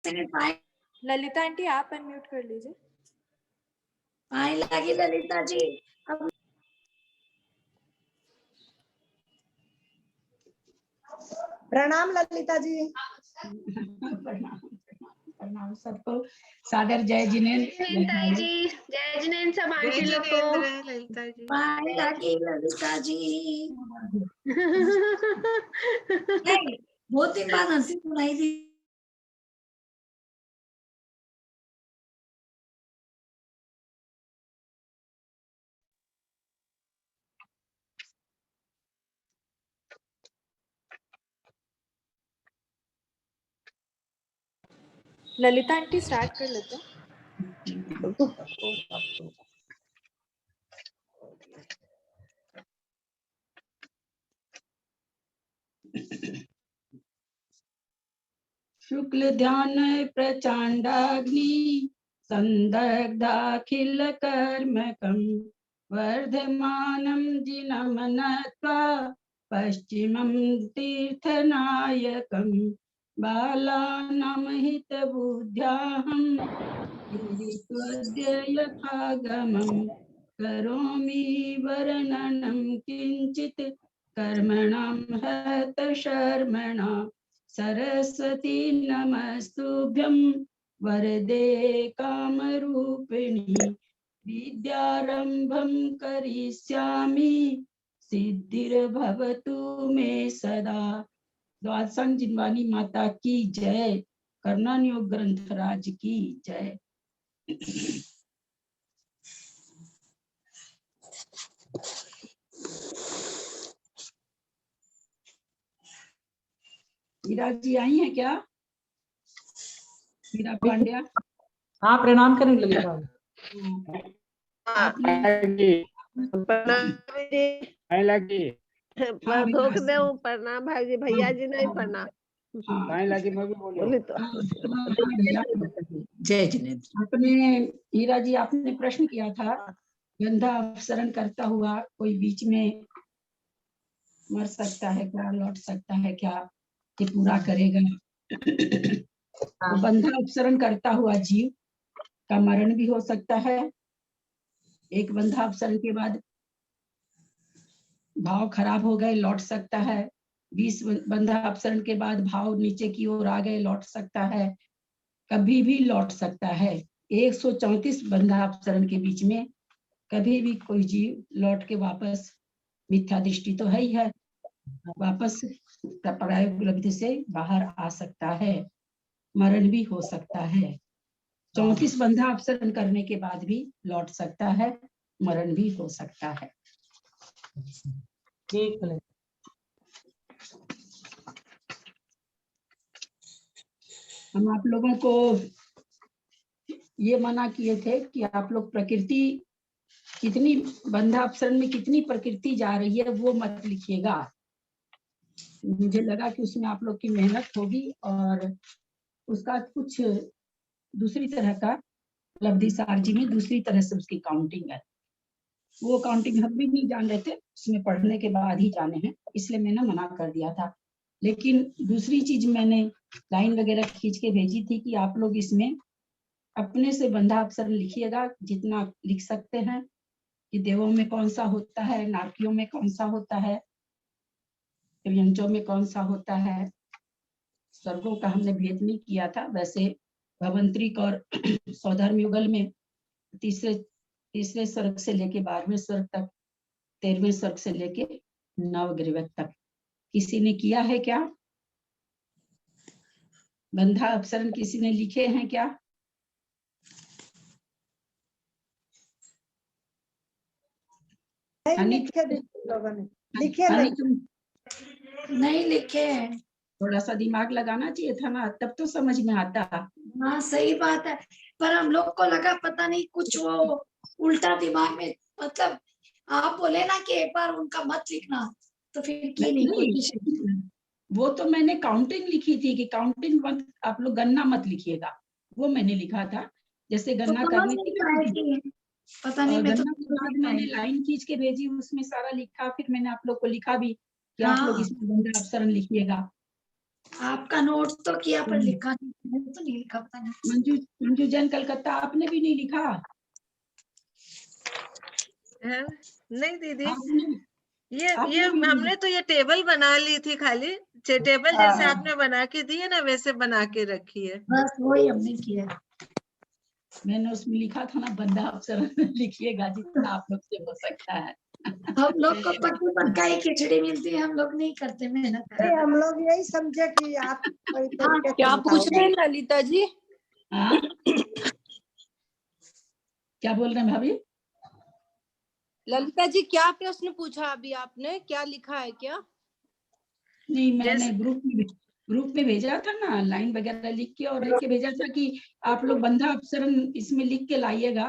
Lalita aunty आप unmute कर लीजिए। पाए लगी ललिता जी। प्रणाम ललिता जी। प्रणाम सबको। सादर जय जिनेंद्र जी, जय जिनेंद्र सब आंटी लोग को। ललिता जी पाए लगी ललिता जी। बहुत दिन बाद हंसी सुनाई दी। ललिता आंटी स्टार्ट कर लेते हैं। शुक्ल ध्यान प्रचंडाग्नि संदग्धाखिल कर्मकं वर्धमानं जिनं नत्वा पश्चिमं तीर्थनायकं बालानां हितबुद्ध्याहं त्वद्य यथागमं करोमि वर्णनं किंचित् कर्मणां हतशर्मणां सरस्वती नमस्तुभ्यं वरदे कामरूपिणी विद्यारंभं करिष्यामि सिद्धिर्भवतु मे सदा। द्वादशांग जिनवानी माता की जय। कर्णानुयोग ग्रंथराज की जय। मीरा जी आई हैं क्या? मीरा पांड्या। हाँ प्रणाम करें ललिता। धोख दे प्रणाम भाई जी, भैया जी नहीं प्रणाम। बोली तो जय जिनेंद्र। आपने हीरा जी आपने प्रश्न किया था, गंधा अपसरण करता हुआ कोई बीच में मर सकता है क्या, लौट सकता है क्या, ये पूरा करेगा। तो बंधा अपसरण करता हुआ जीव का मरण भी हो सकता है। एक बंधा अपसरण के बाद भाव खराब हो गए, लौट सकता है। 20 बंधा अपसरण के बाद भाव नीचे की ओर आ गए, लौट सकता है। कभी भी लौट सकता है। 134 बंधा अपसरण के बीच में कभी भी कोई जीव लौट के वापस, मिथ्या दृष्टि तो है ही है, वापस प्रायोगिक से बाहर आ सकता है। मरण भी हो सकता है। 34 बंधा अपसरण करने के बाद भी लौट सकता है, मरण भी हो सकता है। ठीक है। हम आप लोगों को ये मना किए थे कि आप लोग प्रकृति कितनी बंधा अपसरण में कितनी प्रकृति जा रही है वो मत लिखिएगा। मुझे लगा कि उसमें आप लोग की मेहनत होगी और उसका कुछ दूसरी तरह का लब्धि सारजी में दूसरी तरह से उसकी काउंटिंग है। वो काउंटिंग हम भी नहीं जान रहे थे, उसमें पढ़ने के बाद ही जाने हैं, इसलिए मैंने मना कर दिया था। लेकिन दूसरी चीज मैंने लाइन वगैरह खींच के भेजी थी कि आप लोग इसमें अपने से बंधा अपसरण लिखिएगा, जितना लिख सकते हैं कि देवों में कौन सा होता है, नारकियों में कौन सा होता है, त्रियंचों में कौन सा होता है। स्वर्गों का हमने भेद नहीं किया था। वैसे भवंतरिक और सौधर्म युगल में तीसरे स्वर्ग से लेके 12वें स्वर्ग तक, 13वें स्वर्ग से लेके नवग्रह तक किसी ने किया है क्या? बंधा अपसरण किसी ने लिखे हैं क्या? नहीं लिखे हैं। थोड़ा सा दिमाग लगाना चाहिए था ना, तब तो समझ में आता। हाँ सही बात है, पर हम लोग को लगा पता नहीं कुछ वो उल्टा दिमाग में, मतलब आप बोले ना कि एक बार उनका मत लिखना, तो फिर की नहीं कोशिश। वो तो मैंने काउंटिंग लिखी थी कि काउंटिंग मत, आप लोग गन्ना मत लिखिएगा, वो मैंने लिखा था। जैसे गन्ना तो करने की पता नहीं, मैं गन्ना के बाद मैंने लाइन खींच के भेजी, उसमें सारा लिखा। फिर मैंने आप लोग को लिखा भी कि आप लोग इसमें बंधा अपसरण लिखिएगा। आपका नोट तो किया पर लिखा नहीं, मैंने तो नहीं लिखा, पता नहीं। मंजू मंजू जैन कलकत्ता, आपने भी नहीं लिखा? है? नहीं दीदी, आपने ये आपने भी नहीं हमने तो ये टेबल बना ली थी खाली, टेबल जैसे आपने बना के दी है ना वैसे बना के रखी है। बस वही हमने किया। मैंने उसमें लिखा था ना, बंदा अफसर लिखिएगा जितना आप लोग से हो सकता है। हम लोग को पक्की पक्का ही खिचड़ी मिलती है, हम लोग नहीं करते मेहनत। नहीं, हम लोग यही समझे कि आप कोई तरीके से क्या पूछ रहे बताओगे। हैं ललिता जी? हाँ? क्या बोल रहे हैं भाभी? ललिता जी क्या प्रश्न पूछा अभी आपने, क्या लिखा है क्या? नहीं, मैंने जैसे ग्रुप में भेजा था ना, लाइन वगैरह लिख के, और लिख के भेजा था कि आप लोग बंधा अपसरण इसमें लिख के लाइएगा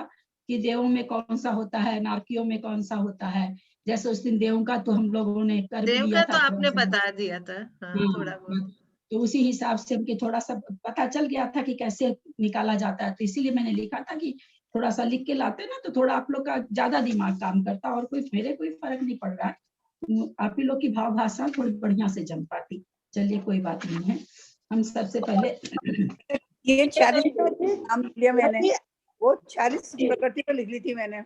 कि देवों में कौन सा होता है, नारकियों में कौन सा होता है। जैसे उस दिन देवों का तो हम लोगों ने कर भी देव लिया का था तो थोड़ा आपने सा। बता दिया था, हाँ हाँ, थोड़ा बहुत। तो उसी हिसाब से हमके थोड़ा सा पता चल गया था कि कैसे निकाला जाता है, तो इसीलिए मैंने लिखा था कि थोड़ा सा लिख के लाते ना तो थोड़ा आप लोग का ज्यादा दिमाग काम करता, और मेरे कोई फर्क नहीं पड़ रहा है। आप ही लोग की भाव भाषा थोड़ी बढ़िया से जम पाती। चलिए कोई बात नहीं है। हम सबसे पहले ये 40 नाम लिया मैंने, वो 40 प्रकृति को लिख ली थी मैंने।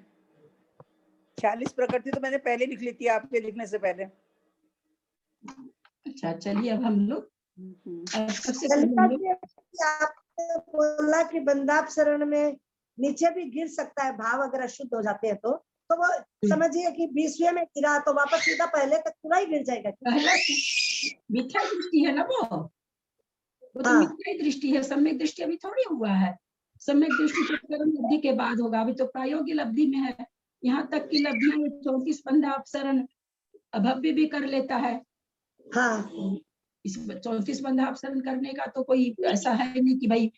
40 प्रकृति तो मैंने पहले लिख ली थी आपके लिखने से पहले। अच्छा, चलिए अब हम लोग सबसे पहले ललिता हम लोग जी, आपने बोला कि बंदाप शरण में नीचे भी गिर सकता है भाव अगर अशुद्ध हो जाते हैं तो वो समझिए कि 20वें में गिरा तो वापस सीधा पहले तक पूरा ही गिर जाएगा। पहला मिथ्या दृष्टि है ना, वो तो हाँ। मिथ्या दृष्टि है, सम्यक दृष्टि अभी थोड़ी हुआ है। सम्यक दृष्टि तो कर्म लब्धि के बाद होगा, अभी तो प्रायोगी लब्धि में है। यहाँ तक की लब्धियां 34 बंधा अपसरण अभव्य भी कर लेता है। हाँ, इस 34 बंधा अपसरण करने का तो कोई ऐसा है नहीं कि भाई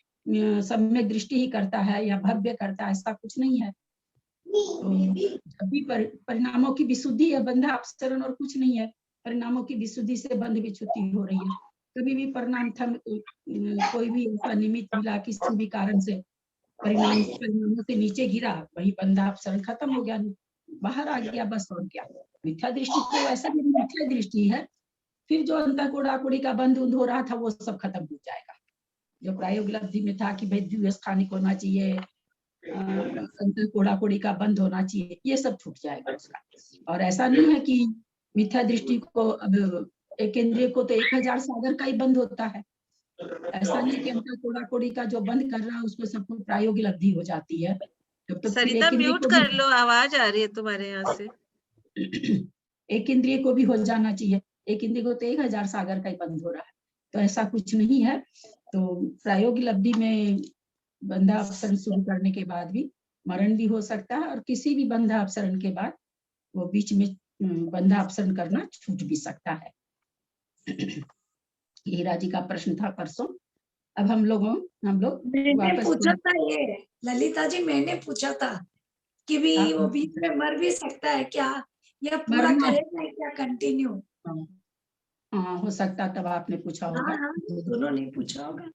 सम्यक दृष्टि ही करता है या भव्य करता है, ऐसा कुछ नहीं है। तो अभी परिणामों की विशुद्धि है बंधा अपसरण, और कुछ नहीं है। परिणामों की विशुद्धि से बंध विच्युति हो रही है। कभी भी परिणाम था कोई भी ऐसा निमित्त मिला किसी भी कारण से परिणामों से नीचे गिरा, वही बंधा अपसरण खत्म हो गया, बाहर आ गया, बस। और क्या, मिथ्या दृष्टि तो वैसे भी मिथ्या दृष्टि है। फिर जो अंतर कोड़ाकोड़ी का बंध उंध हो रहा था वो सब खत्म हो जाएगा। जो प्रायोग लब्धि में था कि भाई द्वितीय स्थानिक होना चाहिए, अंतर कोड़ाकोड़ी का बंद होना चाहिए, ये सब छूट जाएगा उसका। और ऐसा नहीं है कि मिथ्या दृष्टि को अब एक इंद्रिय को तो 1000 सागर का ही बंद होता है। ऐसा नहीं कि अंतर कोड़ाकोड़ी का जो बंद कर रहा है उसको सबको प्रायोगिक लब्धि हो जाती है। जब तो सरिता म्यूट कर लो, आवाज आ रही है तुम्हारे यहाँ से। एक इंद्रिय को भी हो जाना चाहिए, एक इंद्रिय को तो 1000 सागर का ही बंद हो रहा है, तो ऐसा कुछ नहीं है। तो प्रायोगिक लब्धि में बंधा अपसरण शुरू करने के बाद भी मरण भी हो सकता है, और किसी भी बंधा अपसरण के बाद वो बीच में बंधा अपसरण करना छूट भी सकता है। हीरा जी का प्रश्न था परसों। अब हम लोग मैंने पूछा था ये ललिता जी, मैंने पूछा था कि भी वो बीच में मर भी सकता है क्या, या पूरा करेगा क्या कंटिन्यू? हाँ, हो सकता, तब आपने पूछा होगा। हाँ, दोनों ने पूछा होगा।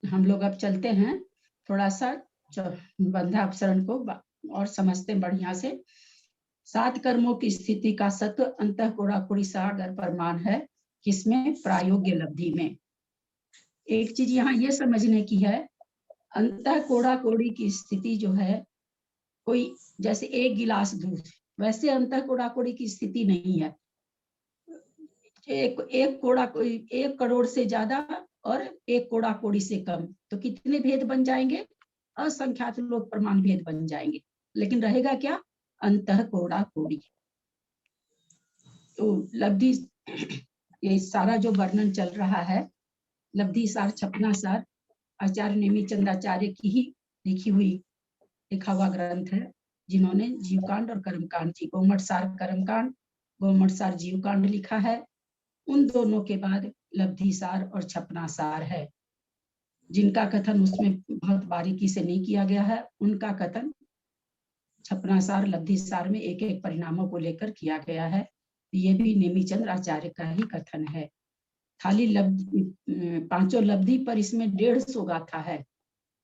हम लोग अब चलते हैं थोड़ा सा बंधा अपसरण को और समझते बढ़िया से। 7 कर्मों की स्थिति का सत्व अंतः कोड़ाकोड़ी सागर प्रमाण है, किसमें? प्रायोग्य लब्धि में। एक चीज यहाँ ये समझने की है, अंतः कोड़ाकोड़ी की स्थिति जो है, कोई जैसे 1 गिलास दूध, वैसे अंतः कोड़ाकोड़ी की स्थिति नहीं है। एक करोड़ से ज्यादा और 1 कोड़ाकोड़ी से कम, तो कितने भेद बन जाएंगे? असंख्यात लोग प्रमाण भेद बन जाएंगे, लेकिन रहेगा क्या? अंतः कोड़ाकोड़ी। तो लब्धि, ये सारा जो वर्णन चल रहा है, लब्धि सार छपना सार आचार्य नेमिचंदाचार्य की ही लिखा हुआ ग्रंथ है, जिन्होंने जीवकांड और कर्मकांड जी, गोमठ सार कर्मकांड, गोमठ सार जीवकांड लिखा है। उन दोनों के बाद लब्धि सार और छपना सार है, जिनका कथन उसमें बहुत बारीकी से नहीं किया गया है। उनका कथन छपना सार लब्धि सार में एक एक परिणामों को लेकर किया गया है। ये भी नेमिचंद्र आचार्य का ही कथन है। खाली पांचों लब्धि पर इसमें 150 गाथा है।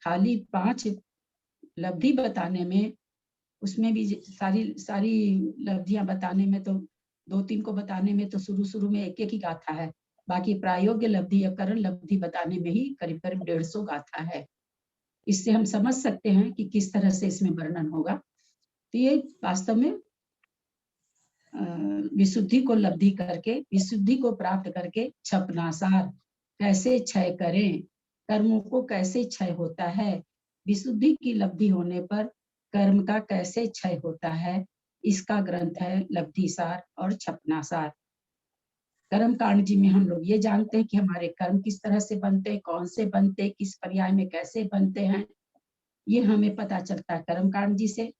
खाली 5 लब्धि बताने में, उसमें भी सारी लब्धियां बताने में तो 2-3 को बताने में तो शुरू में एक एक ही गाथा है, बाकी प्रायोग्य लब्धि या करण लब्धि बताने में ही करीब करीब 150 गाथा है। इससे हम समझ सकते हैं कि किस तरह से इसमें वर्णन होगा। तो ये वास्तव में विशुद्धि को लब्धि करके, विशुद्धि को प्राप्त करके छपनासार कैसे क्षय करें, कर्मों को कैसे क्षय होता है, विशुद्धि की लब्धि होने पर कर्म का कैसे क्षय होता है, इसका ग्रंथ है लब्धिसार और छपनासार। कर्म कांड जी में हम लोग ये जानते हैं कि हमारे कर्म किस तरह से बनते हैं, कौन से बनते, किस पर्याय में कैसे बनते हैं, ये हमें पता चलता है कर्म कांड जी से।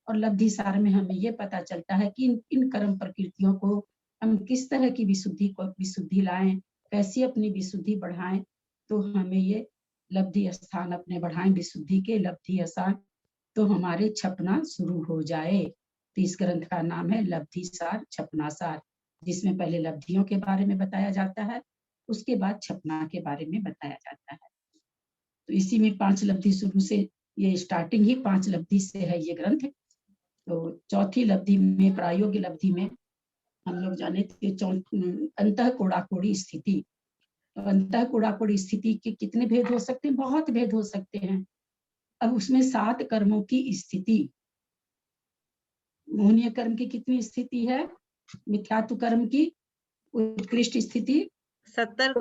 और लब्धिसार में हमें ये पता चलता है कि इन कर्म प्रकृतियों को हम किस तरह की विशुद्धि लाएं, कैसी अपनी विशुद्धि बढ़ाएं, तो हमें ये लब्धि स्थान अपने बढ़ाएं, विशुद्धि के लब्धि स्थान, तो हमारे छपना शुरू हो जाए। तो इस ग्रंथ का नाम है लब्धिसार छपनासार, जिसमें पहले लब्धियों के बारे में बताया जाता है, उसके बाद छपना के बारे में बताया जाता है। तो इसी में 5 लब्धि शुरू से, ये स्टार्टिंग ही 5 लब्धि से है ये ग्रंथ। तो चौथी लब्धि में, प्रायोग्य लब्धि में, हम लोग जाने अंतः कोड़ाकोड़ी स्थिति। तो अंतः कोड़ाकोड़ी स्थिति के कितने भेद हो सकते हैं? बहुत भेद हो सकते हैं। अब उसमें 7 कर्मों की स्थिति, मोहनीय कर्म की कितनी स्थिति है, मिथ्यात्व कर्म की उत्कृष्ट स्थिति 70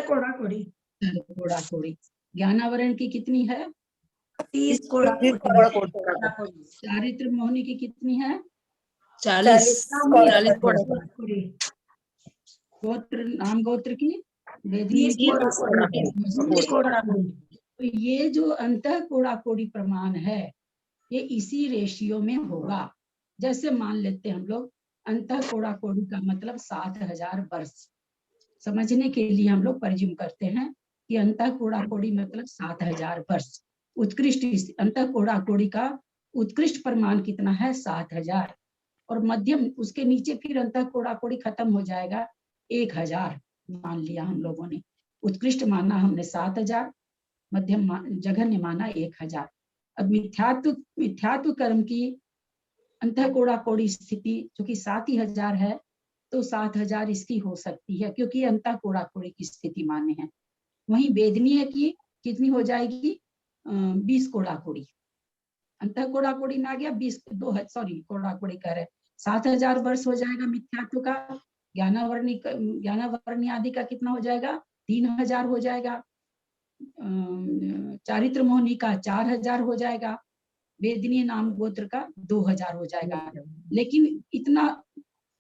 कोड़ाकोड़ी। ज्ञानावरण की कितनी है? 30 चारित्र मोहनी की कितनी है? 40 गोत्र, नाम गोत्र की 20 तो ये जो अंतः कोड़ाकोड़ी प्रमाण है, ये इसी रेशियो में होगा। जैसे मान लेते हैं हम लोग अंतः कोड़ाकोड़ी का मतलब 7000 वर्ष, समझने के लिए हम लोग परिज्यूम करते हैं कि अंतः कोड़ाकोड़ी मतलब 7000 वर्ष। उत्कृष्ट अंतः कोड़ाकोड़ी का उत्कृष्ट प्रमाण कितना है? 7000। और मध्यम, उसके नीचे फिर अंतः कोड़ाकोड़ी खत्म हो जाएगा 1000 मान लिया हम लोगों ने। उत्कृष्ट माना हमने 7000, मध्यम जघन्य माना 1000। अब मिथ्यात्व कर्म की अंतः कोड़ाकोड़ी स्थिति जो कि 7000 है, तो 7000 इसकी हो सकती है क्योंकि अंतः कोड़ाकोड़ी की स्थिति मान्य है। वहीं वेदनीय की कितनी हो जाएगी? 20 कोड़ाकोड़ी। अंतः कोड़ाकोड़ी ना गया 20, कोड़ाकोड़ी कह रहे 7000 वर्ष हो जाएगा मिथ्यात्व का। ज्ञानावरणी आदि का कितना हो जाएगा? 3000 हो जाएगा। चारित्र मोहनी का 4000 हो जाएगा। वेदनीय नाम गोत्र का 2000 हो जाएगा। लेकिन इतना,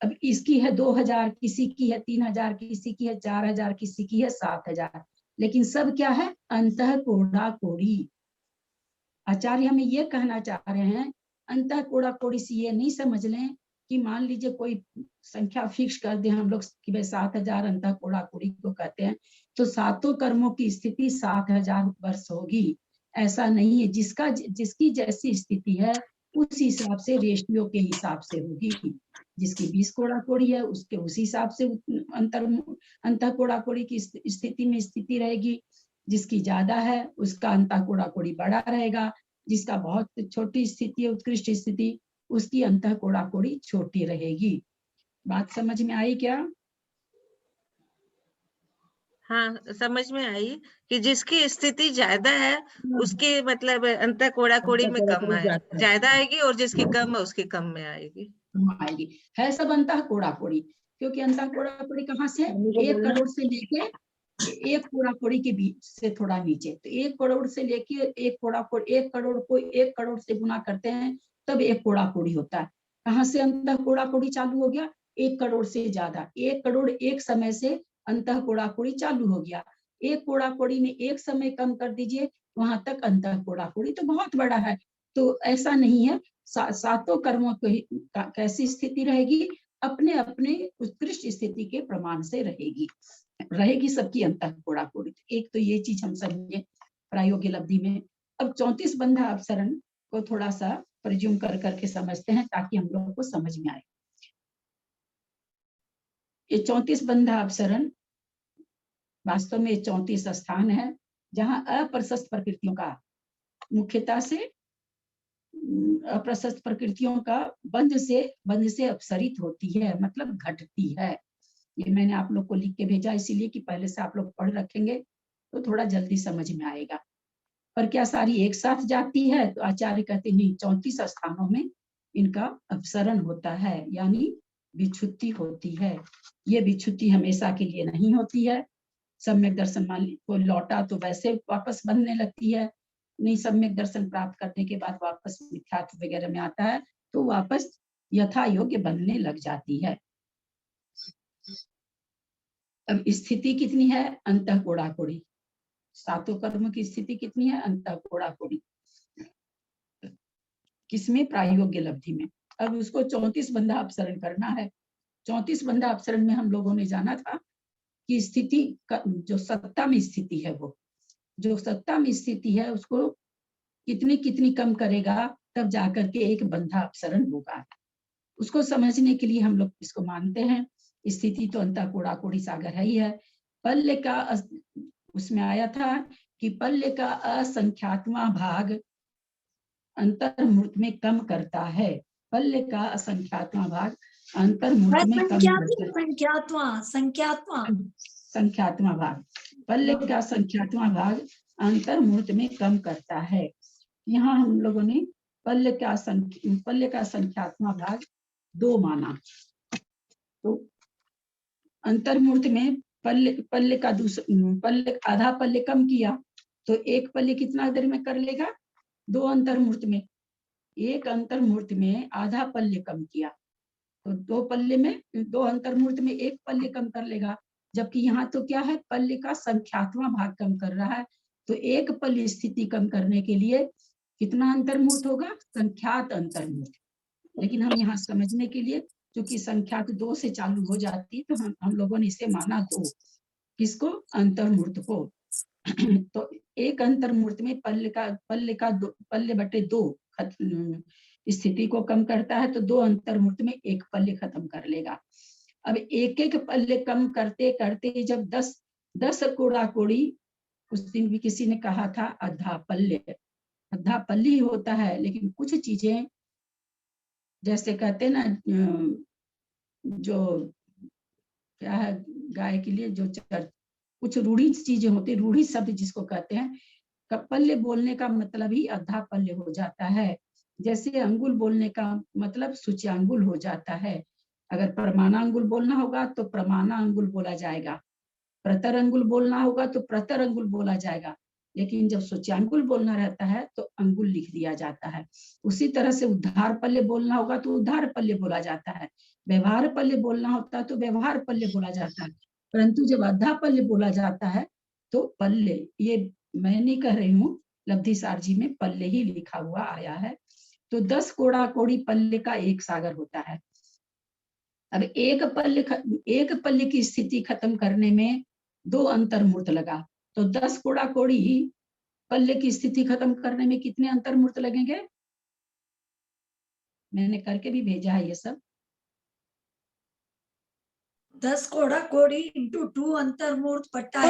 अब इसकी है 2000, किसी की है 3000, किसी की है 4000, किसी की है 7000, लेकिन सब क्या है? अंतः कोड़ाकोड़ी। आचार्य हमें ये कहना चाह रहे हैं, अंतः कोड़ाकोड़ी से ये नहीं समझ लें कि मान लीजिए कोई संख्या फिक्स कर दे हम लोग कि भाई 7000 अंतः कोड़ाकोड़ी को कहते हैं, तो 7 कर्मों की स्थिति 7000 वर्ष होगी। ऐसा नहीं है। जिसकी जैसी स्थिति है उस हिसाब से, रेशियो के हिसाब से होगी। जिसकी 20 कोड़ाकोड़ी है उसके उसी हिसाब से अंतः कोड़ाकोड़ी की स्थिति में स्थिति रहेगी। जिसकी ज्यादा है उसका अंतः कोड़ाकोड़ी बड़ा रहेगा। जिसका बहुत छोटी स्थिति है, उत्कृष्ट स्थिति, उसकी अंतः कोड़ाकोड़ी छोटी रहेगी। बात समझ में आई क्या? हाँ, समझ में आई कि जिसकी स्थिति ज्यादा है उसके मतलब अंतः कोड़ाकोड़ी में कम आएगी, ज्यादा आएगी, और जिसकी कम है उसकी कम में आएगी। आएगी। है सब अंतः कोड़ाकोड़ी, क्योंकि अंतः कोड़ाकोड़ी कहाँ से? 1 करोड़ से लेके 1 कोड़ाकोड़ी के बीच से थोड़ा नीचे। तो 1 करोड़ से लेके 1 कोड़ाकोड़ी, 1 करोड़ को 1 करोड़ से गुना करते हैं तब 1 कोड़ाकोड़ी होता है। कहाँ से अंतः कोड़ाकोड़ी चालू हो गया? 1 करोड़ से ज्यादा। 1 करोड़ एक समय से अंतः कोड़ाकोड़ी चालू हो गया। 1 कोड़ाकोड़ी में एक समय कम कर दीजिए, वहां तक अंतः कोड़ाकोड़ी तो बहुत बड़ा है। तो ऐसा नहीं है। 7 कर्मों की कैसी स्थिति रहेगी? अपने अपने उत्कृष्ट स्थिति के प्रमाण से रहेगी सबकी अंतः कोड़ाकोड़ी। एक तो ये चीज हम समझे प्रायोगिक लब्धि में। अब 34 बंधा अपसरण को थोड़ा सा परिज्यूम कर करके समझते हैं ताकि हम लोगों को समझ में आए। ये 34 बंधा अपसरण वास्तव में 34 स्थान है जहां अप्रशस्त प्रकृतियों का, मुख्यतः से अप्रशस्त प्रकृतियों का बंध से अपसरित होती है, मतलब घटती है। ये मैंने आप लोग को लिख के भेजा इसीलिए कि पहले से आप लोग पढ़ रखेंगे तो थोड़ा जल्दी समझ में आएगा। पर क्या सारी एक साथ जाती है? तो आचार्य कहते नहीं, 34 स्थानों में इनका अपसरण होता है, यानी विच्छुत्ति होती है। ये विच्छुत्ति हमेशा के लिए नहीं होती है। सम्यक दर्शन मान को लौटा तो वैसे वापस बनने लगती है, नहीं सम्यक दर्शन प्राप्त करने के बाद वापस मिथ्यात्व वगैरह में आता है तो वापस यथा योग्य बनने लग जाती है। अब स्थिति कितनी है? अंतः कोड़ाकोड़ी। सातों कर्म की स्थिति कितनी है? अंतः कोड़ाकोड़ी। किसमें? प्रायोग्य लब्धि में। अब उसको 34 बंधा अपसरण करना है। 34 बंधा अपसरण में हम लोगों ने जाना था कि स्थिति जो सत्ता में स्थिति है, वो जो सत्ता में स्थिति है उसको कितनी कितनी कम करेगा तब जाकर के एक बंधा अपसरण होगा। उसको समझने के लिए हम लोग इसको मानते हैं, स्थिति तो अंतः कोड़ाकोड़ी सागर है ही है। पल्य का उसमें आया था कि पल्य का असंख्यात्मा भाग अंतर्मूर्त में कम करता है। पल्य का असंख्यात्मा भाग अंतर्मूर्त में कम करता है। संख्यात्मा भाग, पल्य का संख्यात्मा भाग अंतर्मूर्त में कम करता है। यहाँ हम लोगों ने पल्य का संख्यात्मा भाग 2 माना। तो अंतर्मूर्त में पल्य का पल्य आधा पल्य कम किया तो एक पल्य कितना देर में कर लेगा? 2 अंतर्मूर्त में। एक अंतर्मूर्त में आधा पल्य कम किया तो 2 पल्य में 2 अंतर्मूर्त में एक पल्य कम कर लेगा। जबकि यहाँ तो क्या है? पल्य का संख्यात्मा भाग कम कर रहा है तो एक पल्य स्थिति कम करने के लिए कितना अंतर्मूर्त होगा? संख्यात अंतर्मूर्त। लेकिन हम यहाँ समझने के लिए क्योंकि संख्यात 2 से चालू हो जाती है तो हम लोगों ने इसे माना 2। किसको? अंतर्मूर्त को। तो एक अंतर्मूर्त में पल्य बटे 2 स्थिति को कम करता है तो 2 अंतर्मूर्त में एक पल्य खत्म कर लेगा। अब एक एक पल्य कम करते करते जब 10 कोड़ाकोड़ी, उस दिन भी किसी ने कहा था आधा पल्य ही होता है, लेकिन कुछ चीजें जैसे कहते हैं ना, जो क्या है गाय के लिए जो कुछ रूढ़ी चीजें होती, रूढ़ी शब्द जिसको कहते हैं, पल्य बोलने का मतलब ही आधा पल्य हो जाता है। जैसे अंगुल बोलने का मतलब सूच्यांगुल हो जाता है। अगर प्रमाणा अंगुल बोलना होगा तो प्रमाणा अंगुल बोला जाएगा, प्रतर अंगुल बोलना होगा तो प्रतर अंगुल बोला जाएगा, लेकिन जब सूच्यांगुल बोलना रहता है तो अंगुल लिख दिया जाता है। उसी तरह से उद्धार पल्य बोलना होगा तो उद्धार पल्य बोला जाता है, व्यवहार पल्य बोलना होता है तो व्यवहार पल्य बोला जाता है। परंतु जब आधा पल्य बोला जाता है तो पल्य, ये मैं नहीं कह रही हूँ, लब्धिसार जी में पल्य ही लिखा हुआ आया है। तो 10 कोड़ाकोड़ी पल्य का एक सागर होता है। अब एक पल्य की स्थिति खत्म करने में 2 अंतर्मूर्त लगा तो 10 कोड़ाकोड़ी पल्य की स्थिति खत्म करने में कितने अंतर्मूर्त लगेंगे? मैंने करके भी भेजा है ये सब। 10 कोड़ाकोड़ी इंटू 2 अंतर्मूर्त बट्टा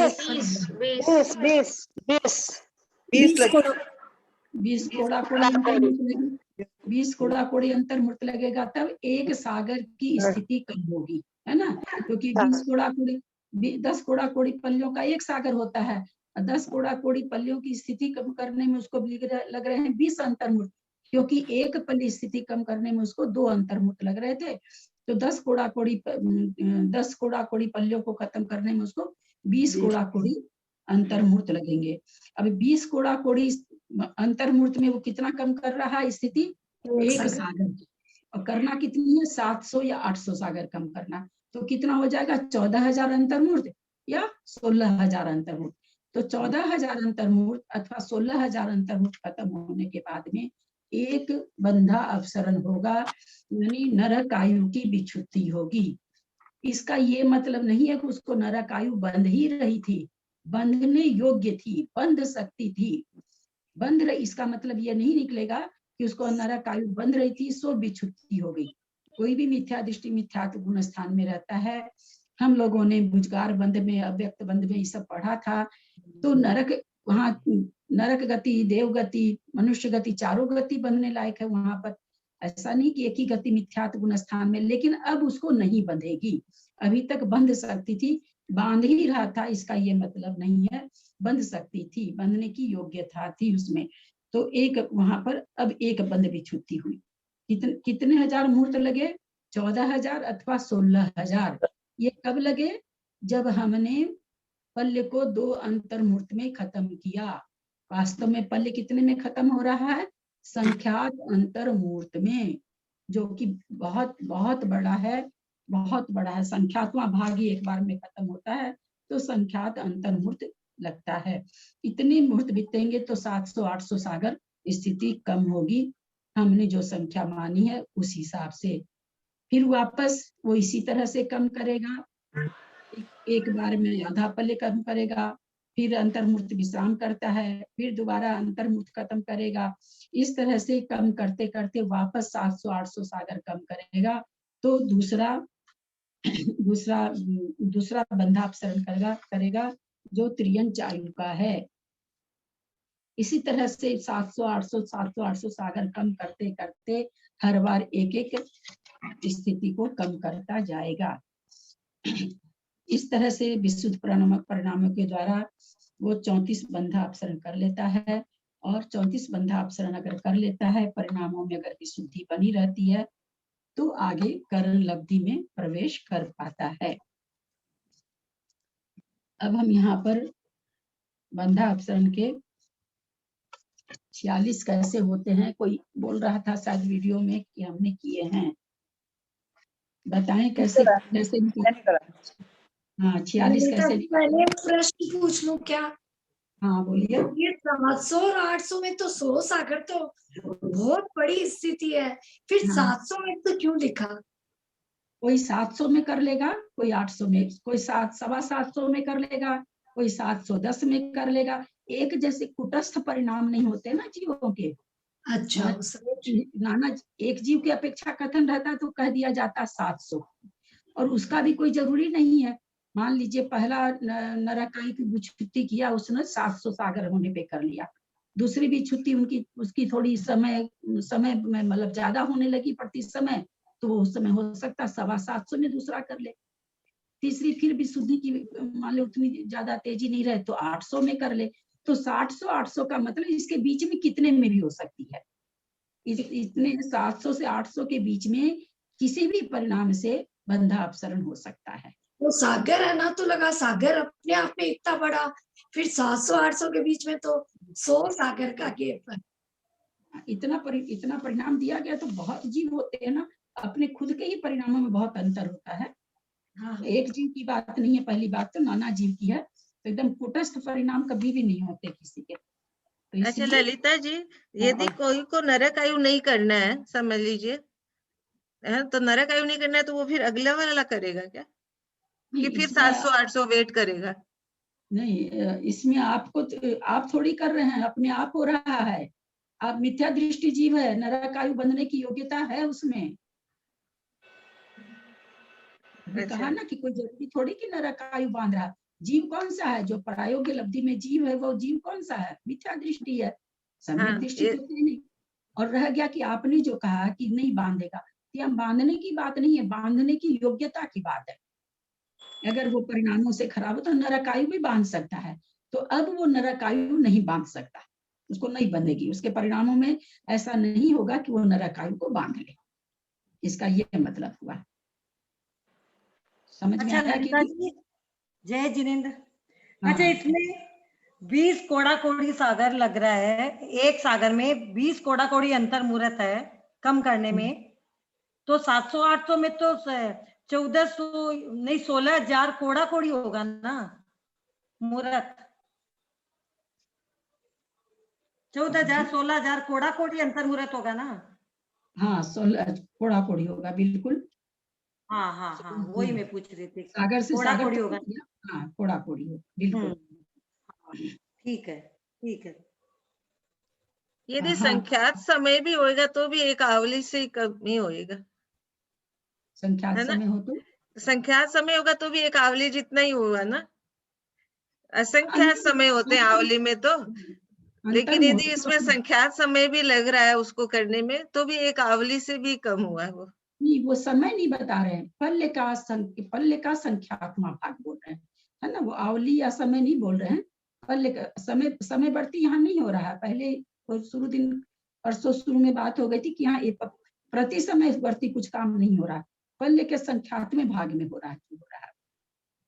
20 कोड़ाकोड़ी अंतर्मूर्त लगेगा तब एक सागर की स्थिति कम होगी, है ना? क्योंकि 10 कोड़ाकोड़ी पल्यों का एक सागर होता है, 10 कोड़ाकोड़ी पल्यों की स्थिति कम करने में उसको लग रहे हैं 20 अंतर्मूर्त, क्योंकि एक पल्य स्थिति कम करने में उसको 2 अंतर्मूर्त लग रहे थे। तो 10 कोड़ाकोड़ी पल्यों को खत्म करने में उसको 20 कोड़ाकोड़ी अंतर्मूर्त लगेंगे। अब 20 कोड़ाकोड़ी अंतर्मूर्त में वो कितना कम कर रहा है स्थिति? एक सागर। और करना कितनी है? 700 या 800 सागर कम करना। तो कितना हो जाएगा? 14,000 अंतर्मूर्त या 16,000 अंतर्मूर्त। तो 14,000 अंतर्मूर्त अथवा 16,000 अंतर्मूर्त खत्म होने के बाद में एक बंधा अपसरण होगा, यानी नरक आयु की विच्छुत्ति होगी। इसका ये मतलब नहीं है कि उसको नरक आयु बंध ही रही थी, बंधने योग्य थी, बंध सकती थी, बंध रही। इसका मतलब ये नहीं निकलेगा कि उसको नरक आयु बंध रही थी सो विच्छुत्ति हो गई। कोई भी मिथ्या दृष्टि मिथ्यात्व गुण स्थान में रहता है। हम लोगों ने भुजगार बंध में, अव्यक्त बंध में ये सब पढ़ा था। तो नरक, वहाँ नरक गति, देव गति, मनुष्य गति, चारों गति बंधने लायक है वहां पर। ऐसा नहीं कि एक ही गति मिथ्यात्व गुण स्थान में, लेकिन अब उसको नहीं बंधेगी। अभी तक बंध सकती थी, बांध ही रहा था इसका ये मतलब नहीं है, बंध सकती थी, बंधने की योग्यता थी उसमें। तो एक वहां पर अब एक बंध विच्छुद्धि हुई। कितने हजार मुहूर्त लगे? 14,000 अथवा 16,000। ये कब लगे? जब हमने पल्य को 2 अंतर मुहूर्त में खत्म किया। वास्तव में पल्य कितने में खत्म हो रहा है? संख्यात अंतर मुहूर्त में, जो कि बहुत बहुत बड़ा है, बहुत बड़ा है। संख्यात्मक भाग ही एक बार में खत्म होता है, तो संख्यात अंतर मुहूर्त लगता है। इतने मुहूर्त बीतेंगे तो 700-800 सागर स्थिति कम होगी। हमने जो संख्या मानी है उस हिसाब से फिर वापस वो इसी तरह से कम करेगा। एक बार में आधा पल्य कम करेगा, फिर अंतर्मूर्त विश्राम करता है, फिर दोबारा अंतर्मूर्त खत्म करेगा। इस तरह से कम करते करते वापस 700-800 सागर कम करेगा। तो दूसरा बंधापसरण करेगा जो त्रियंच आयु का है। इसी तरह से 700-800 सागर कम करते करते हर बार एक एक स्थिति को कम करता जाएगा। इस तरह से विशुद्ध परिणामों के द्वारा वो 34 बंधा अपसरण कर लेता है। और 34 बंधा अपसरण अगर कर लेता है, परिणामों में अगर विशुद्धि बनी रहती है, तो आगे करण लब्धि में प्रवेश कर पाता है। अब हम यहाँ पर बंधा अपसरण के 46 कैसे होते हैं, कोई बोल रहा था शायद वीडियो में कि हमने किए हैं, बताएं कैसे कैसे। हाँ 46 कैसे? पहले प्रश्न पूछ लूं क्या? हाँ बोलिए। ये 700 और 800 में तो 100 सागर तो बहुत बड़ी स्थिति है, फिर 700 में तो क्यों लिखा? कोई 700 में कर लेगा, कोई 800 में, कोई 700 में कर लेगा, कोई 710 में कर लेगा। एक जैसे कुटस्थ परिणाम नहीं होते ना जीवों के। अच्छा, नाना एक जीव की अपेक्षा कथन रहता तो कह दिया जाता 700, और उसका भी कोई जरूरी नहीं है। मान लीजिए पहला नरकाई की विच्छुद्धि किया उसने 700 सागर होने पे कर लिया, दूसरी विच्छुद्धि उसकी थोड़ी समय में मतलब ज्यादा होने लगी प्रति समय, तो उस समय हो सकता 725 में दूसरा कर ले। तीसरी फिर विशुद्धि की मान लो उतनी ज्यादा तेजी नहीं रहे तो 800 में कर ले। तो 800 का मतलब इसके बीच में कितने में भी हो सकती है। इतने 700 से 800 के बीच में किसी भी परिणाम से बंधा अपसरण हो सकता है। तो सागर है ना, तो लगा सागर अपने आप में इतना बड़ा, फिर 700-800 के बीच में तो 100 सागर का गैप है। इतना परिणाम दिया गया तो बहुत जीव होते हैं ना, अपने खुद के ही परिणामों में बहुत अंतर होता है। हाँ, एक जीव की बात नहीं है, पहली बात तो नाना जीव की है, तो एकदम कुटस्थ परिणाम कभी भी नहीं होते किसी के। तो अच्छा ललिता जी, यदि कोई को नरक आयु नहीं करना है, समझ लीजिए, तो नरक आयु नहीं करना है, तो वो फिर अगला वाला करेगा क्या, कि फिर 700-800 वेट करेगा? नहीं, इसमें आप थोड़ी कर रहे हैं, अपने आप हो रहा है। आप मिथ्या दृष्टि जीव है, नरक आयु बंधने की योग्यता है उसमें। अच्छा। कहा ना कि कोई जरूरी थोड़ी कि नरक आयु बांध रहा। जीव कौन सा है जो प्रायोग्य लब्धि में जीव है, वो जीव कौन सा है? मिथ्या दृष्टि है, सम्यक दृष्टि तो नहीं। और रह गया कि आपने जो कहा कि नहीं बांधेगा, तो बांधने की बात नहीं है, बांधने की योग्यता की बात है। अगर वो परिणामों से खराब हो तो नरक आयु भी बांध सकता है, तो अब वो नरक आयु नहीं बांध सकता, उसको नहीं बंधेगी, उसके परिणामों में ऐसा नहीं होगा कि वो नरक आयु को बांध ले। इसका ये मतलब हुआ, समझ में आया? ललिता जी, जय जिनेन्द्र। अच्छा, इसमें 20 कोड़ा कोड़ी सागर लग रहा है, एक सागर में 20 कोड़ा कोड़ी अंतर मुहूर्त है कम करने में, तो 700-800 में तो 1400 नहीं 16,000 कोड़ा कोड़ी होगा ना मुहूर्त। 14,000 16,000 कोड़ा कोड़ी अंतर मुहूर्त होगा ना? हाँ 16 कोड़ा कोड़ी होगा, बिल्कुल। हाँ, वही मैं पूछ रही थी। सागर से कोड़ा सागर कोड़ी तक होगा। हाँ कोड़ा कोड़ी हो, बिल्कुल। ठीक है। यदि संख्यात समय भी होएगा तो भी एक आवली से ही कम ही होएगा, संख्यात है ना? समय हो तो संख्यात समय होगा तो भी एक आवली जितना ही होगा ना। असंख्यात समय होते हैं आवली में तो, लेकिन यदि इसमें संख्यात समय भी लग रहा है उसको करने में, तो भी एक आवली से भी कम हुआ है वो। नहीं, वो समय नहीं बता रहे हैं, पल्य का संख्यात्मक भाग बोल रहे हैं, है ना। वो आवली या समय नहीं बोल रहे हैं, पल्य का समय बढ़ती यहाँ नहीं हो रहा है। पहले परसों शुरू में बात हो गई थी कि यहाँ प्रति समय बढ़ती कुछ काम नहीं हो रहा, पल्य के संख्यात्मक भाग में हो रहा है।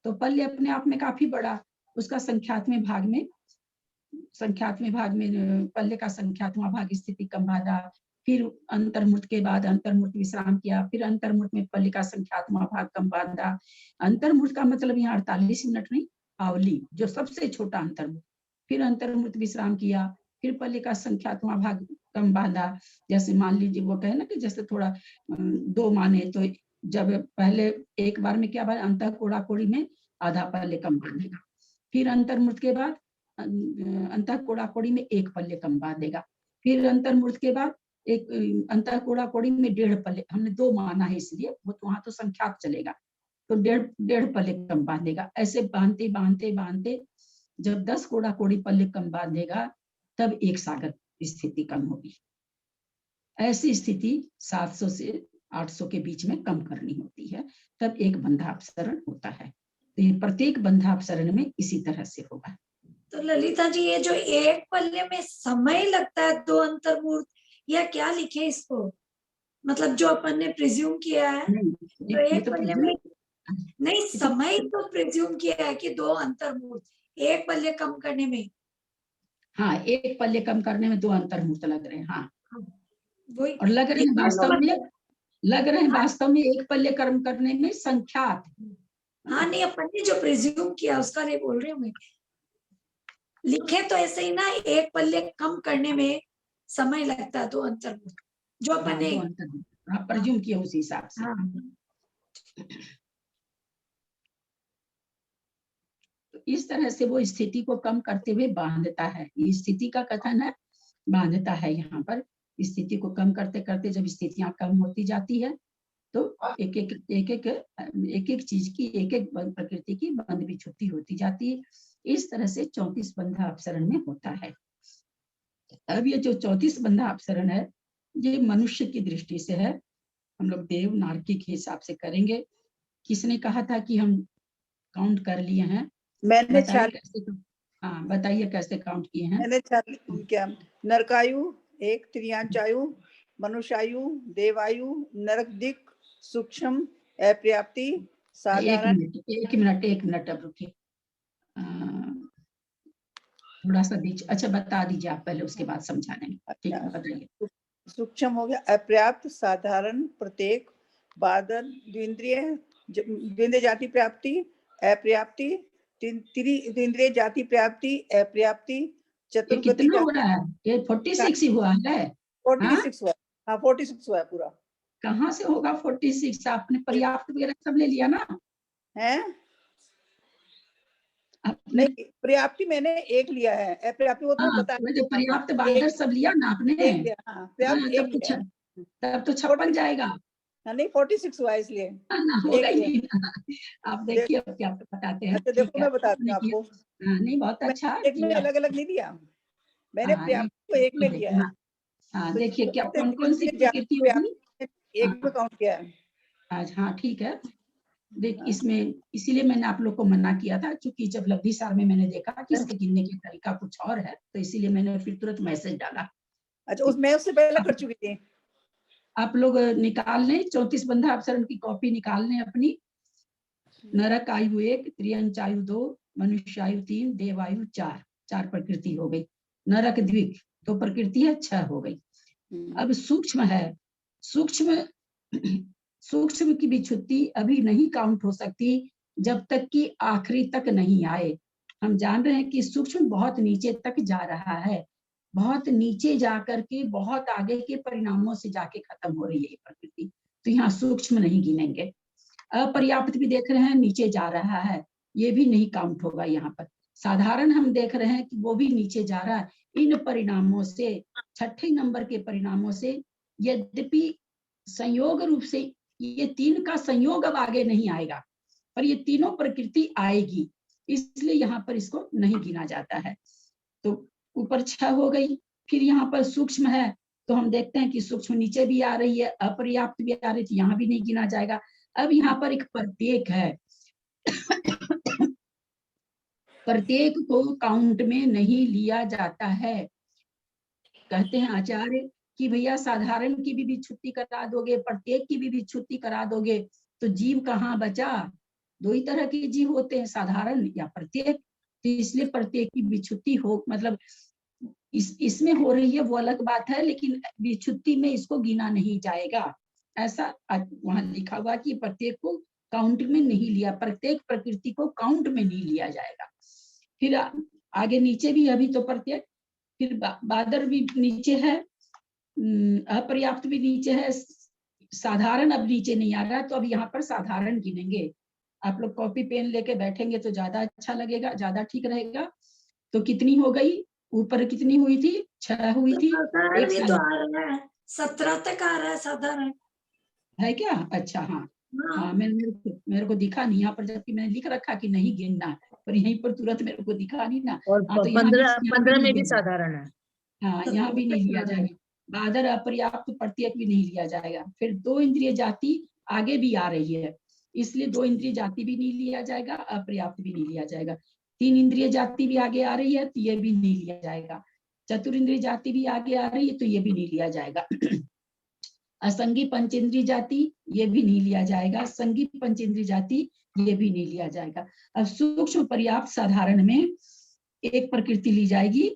तो पल्य अपने आप में काफी बड़ा, उसका संख्यात्मक भाग में पल्य का संख्यात्मक भाग स्थिति कम बाधा, फिर अंतर्मुठ के बाद अंतर्मुठ विश्राम किया, फिर अंतर्मुठ में पल्य का संख्यात्मक भाग कम बाधा। अंतर्मुठ का मतलब यहाँ 48 मिनट नहीं, आवली जो सबसे छोटा अंतर्मुठ, फिर अंतर्मुठ विश्राम किया, फिर पल्य का संख्यात्मक भाग कम बांधा। जैसे मान लीजिए वो कहे ना कि जैसे थोड़ा 2 माने, तो जब पहले एक बार में क्या बात, अंतर कोड़ा कोड़ी में आधा पल्य कम बांधेगा, फिर अंतर्मुठ के बाद अंतर कोड़ा कोड़ी में 1 पल्य कम बांधेगा, फिर अंतर्मुठ के बाद एक अंतर कोड़ा कोड़ी में 1.5 पल्ले, हमने 2 माना है इसलिए वो वहां तो संख्याक चलेगा, तो 1.5 पल्ले कम बांधेगा। ऐसे बांधते बांधते बांधते जब 10 कोड़ा कोड़ी पल्ले कम बांधेगा तब 1 सागर स्थिति कम होगी। ऐसी स्थिति 700 से 800 के बीच में कम करनी होती है, तब एक बंधापसरण होता है। तो ये प्रत्येक बंधापसरण में इसी तरह से होगा। तो ललिता जी, ये जो 1 पल्ले में समय लगता है 2 अंतर्मुठ, या क्या लिखे इसको, मतलब जो अपन ने प्रिज्यूम किया है, तो 1 पल्ले में नहीं, समय तो प्रिज्यूम किया है कि 2 अंतर्मुठ 1 पल्ले कम करने में। हाँ, 1 पल्ले कम करने में 2 अंतर्मुठ लग रहे हैं। हाँ, वही और लग रहे हैं वास्तव में 1 पल्ले कम करने में संख्यात। हाँ नहीं, अपन ने जो प्रिज्यूम किया उसका लिए बोल रही हूँ मैं। लिखे तो ऐसे ही ना, 1 पल्ले कम करने में समय लगता है 2 अंतर्मुठ, जो अपन ने प्रिज्यूम किया उसी हिसाब से। तो इस तरह से वो स्थिति को कम करते हुए बांधता है। ये स्थिति का कथन है, बांधता है। यहाँ पर स्थिति को कम करते करते जब स्थितियां कम होती जाती है तो एक एक चीज की, एक एक प्रकृति की बंध भी छुट्टी होती जाती है। इस तरह से 34 बंधा अपसरण में होता है। अब ये जो 34 बंधा अपसरण है, ये मनुष्य की दृष्टि से है। हम लोग देव नारकी के हिसाब से करेंगे। किसने कहा था कि हम काउंट कर लिए हैं? मैंने बताइए कैसे काउंट किए हैं? मैंने क्या, नरकायु 1, त्रियांचायु, मनुष्यायु, देवायु, नरक दिक, सूक्ष्म, अपर्याप्ति, साधारण। एक मिनट अब रुकिए, थोड़ा सा बीच। अच्छा, बता दीजिए आप पहले, उसके बाद समझा देंगे। ठीक है, बताइए। सूक्ष्म हो गया, अपर्याप्त, साधारण, प्रत्येक, बादल, द्विंद्रिय जाति प्राप्ति, अपर्याप्ति, त्रिंद्रिय जाति प्राप्ति, अपर्याप्ति, चतुर्गति। कितना हो रहा है? ये 46 ही हुआ है। 46 हुआ। हाँ, 46 हुआ है पूरा। कहाँ से होगा 46? आपने पर्याप्त वगैरह सब ले लिया ना? है नहीं, पर्याप्ति मैंने 1 लिया है, अपर्याप्ति वो तो बता। पर्याप्त बादल सब लिया ना आपने? तब तो 56 जाएगा। नहीं, 46 हुआ इसलिए होगा ही नहीं। आप देखिए अब क्या बताते हैं। अच्छा देखो, मैं बताती हूँ आपको। नहीं, बहुत अच्छा। एक में अलग अलग नहीं दिया मैंने, पर्याप्त को 1 में लिया है। हाँ, देखिए क्या कौन सी प्रकृति होगी, 1 में काउंट किया है आज। हाँ, ठीक है। देख, इसमें इसीलिए मैंने आप लोग को मना किया था, क्योंकि जब लब्धि सार में मैंने देखा कि इसके गिनने का तरीका कुछ और है, तो इसीलिए मैंने फिर तुरंत मैसेज डाला। अच्छा, मैं उससे पहले कर चुकी थी। आप लोग निकाल लें 34 बंधा अपसरण की कॉपी निकाल लें अपनी। नरक आयु 1, त्रियंचायु 2, मनुष्यायु 3, देवायु 4 प्रकृति हो गई। नरक द्विक 2 प्रकृति है, 6 हो गई। अब सूक्ष्म है। सूक्ष्म की भी छुट्टी अभी नहीं काउंट हो सकती जब तक कि आखिरी तक नहीं आए। हम जान रहे हैं कि सूक्ष्म बहुत नीचे तक जा रहा है, बहुत नीचे जाकर के बहुत आगे के परिणामों से जाके खत्म हो रही है ये प्रकृति, तो यहाँ सूक्ष्म नहीं गिनेंगे। अपर्याप्त भी देख रहे हैं, नीचे जा रहा है, ये भी नहीं काउंट होगा यहाँ पर। साधारण हम देख रहे हैं कि वो भी नीचे जा रहा है। इन परिणामों से, 6ठे नंबर के परिणामों से, यद्यपि संयोग रूप से ये 3 का संयोग अब आगे नहीं आएगा, पर ये तीनों प्रकृति आएगी, इसलिए यहाँ पर इसको नहीं गिना जाता है। तो ऊपर 6 हो गई। फिर यहाँ पर सूक्ष्म है, तो हम देखते हैं कि सूक्ष्म नीचे भी आ रही है, अपर्याप्त भी आ रही है, यहाँ भी नहीं गिना जाएगा। अब यहाँ पर एक प्रत्येक है, प्रत्येक को काउंट में नहीं लिया जाता है। कहते हैं आचार्य कि भैया साधारण की भी विच्छुत्ति करा दोगे, प्रत्येक की भी विच्छुत्ति करा दोगे, तो जीव कहाँ बचा? दो ही तरह के जीव होते हैं, साधारण या प्रत्येक। तो इसलिए प्रत्येक की विच्छुत्ति हो, मतलब इसमें हो रही है वो अलग बात है, लेकिन विच्छुत्ति में इसको गिना नहीं जाएगा। ऐसा वहां लिखा हुआ कि प्रत्येक को काउंट में नहीं लिया, प्रत्येक प्रकृति को काउंट में नहीं लिया जाएगा। फिर आगे नीचे भी अभी तो प्रत्येक, फिर बादर भी नीचे है, अपर्याप्त भी नीचे है, साधारण अब नीचे नहीं आ रहा, तो अब यहाँ पर साधारण गिनेंगे। आप लोग कॉपी पेन लेके बैठेंगे तो ज्यादा अच्छा लगेगा, ज्यादा ठीक रहेगा। तो कितनी हो गई? ऊपर कितनी हुई थी? 6 हुई थी। साधारण भी तो आ रहा है, 17 तक आ रहा है साधारण, है क्या? अच्छा, हाँ हाँ, मेरे को दिखा नहीं यहाँ पर, जबकि मैंने लिख रखा कि नहीं गिनना, पर यहीं पर तुरंत मेरे को दिखा नहीं ना। और हाँ, तो 15 में भी साधारण है। हाँ, यहाँ भी नहीं लिया जाएगा। बादर अपर्याप्त प्रत्येक भी नहीं लिया जाएगा। फिर 2 इंद्रिय जाति आगे भी आ रही है, इसलिए 2 इंद्रिय जाति भी नहीं लिया जाएगा, अपर्याप्त भी नहीं लिया जाएगा। 3 इंद्रिय जाति भी आगे आ रही है, तो ये भी नहीं लिया जाएगा। चतुरिंद्रिय जाति भी आगे आ रही है, तो ये भी नहीं लिया जाएगा। असंगी पंचेंद्रिय जाति ये भी नहीं लिया जाएगा, संगी पंचेंद्रिय जाति ये भी नहीं लिया जाएगा। अब सूक्ष्म पर्याप्त साधारण में एक प्रकृति ली जाएगी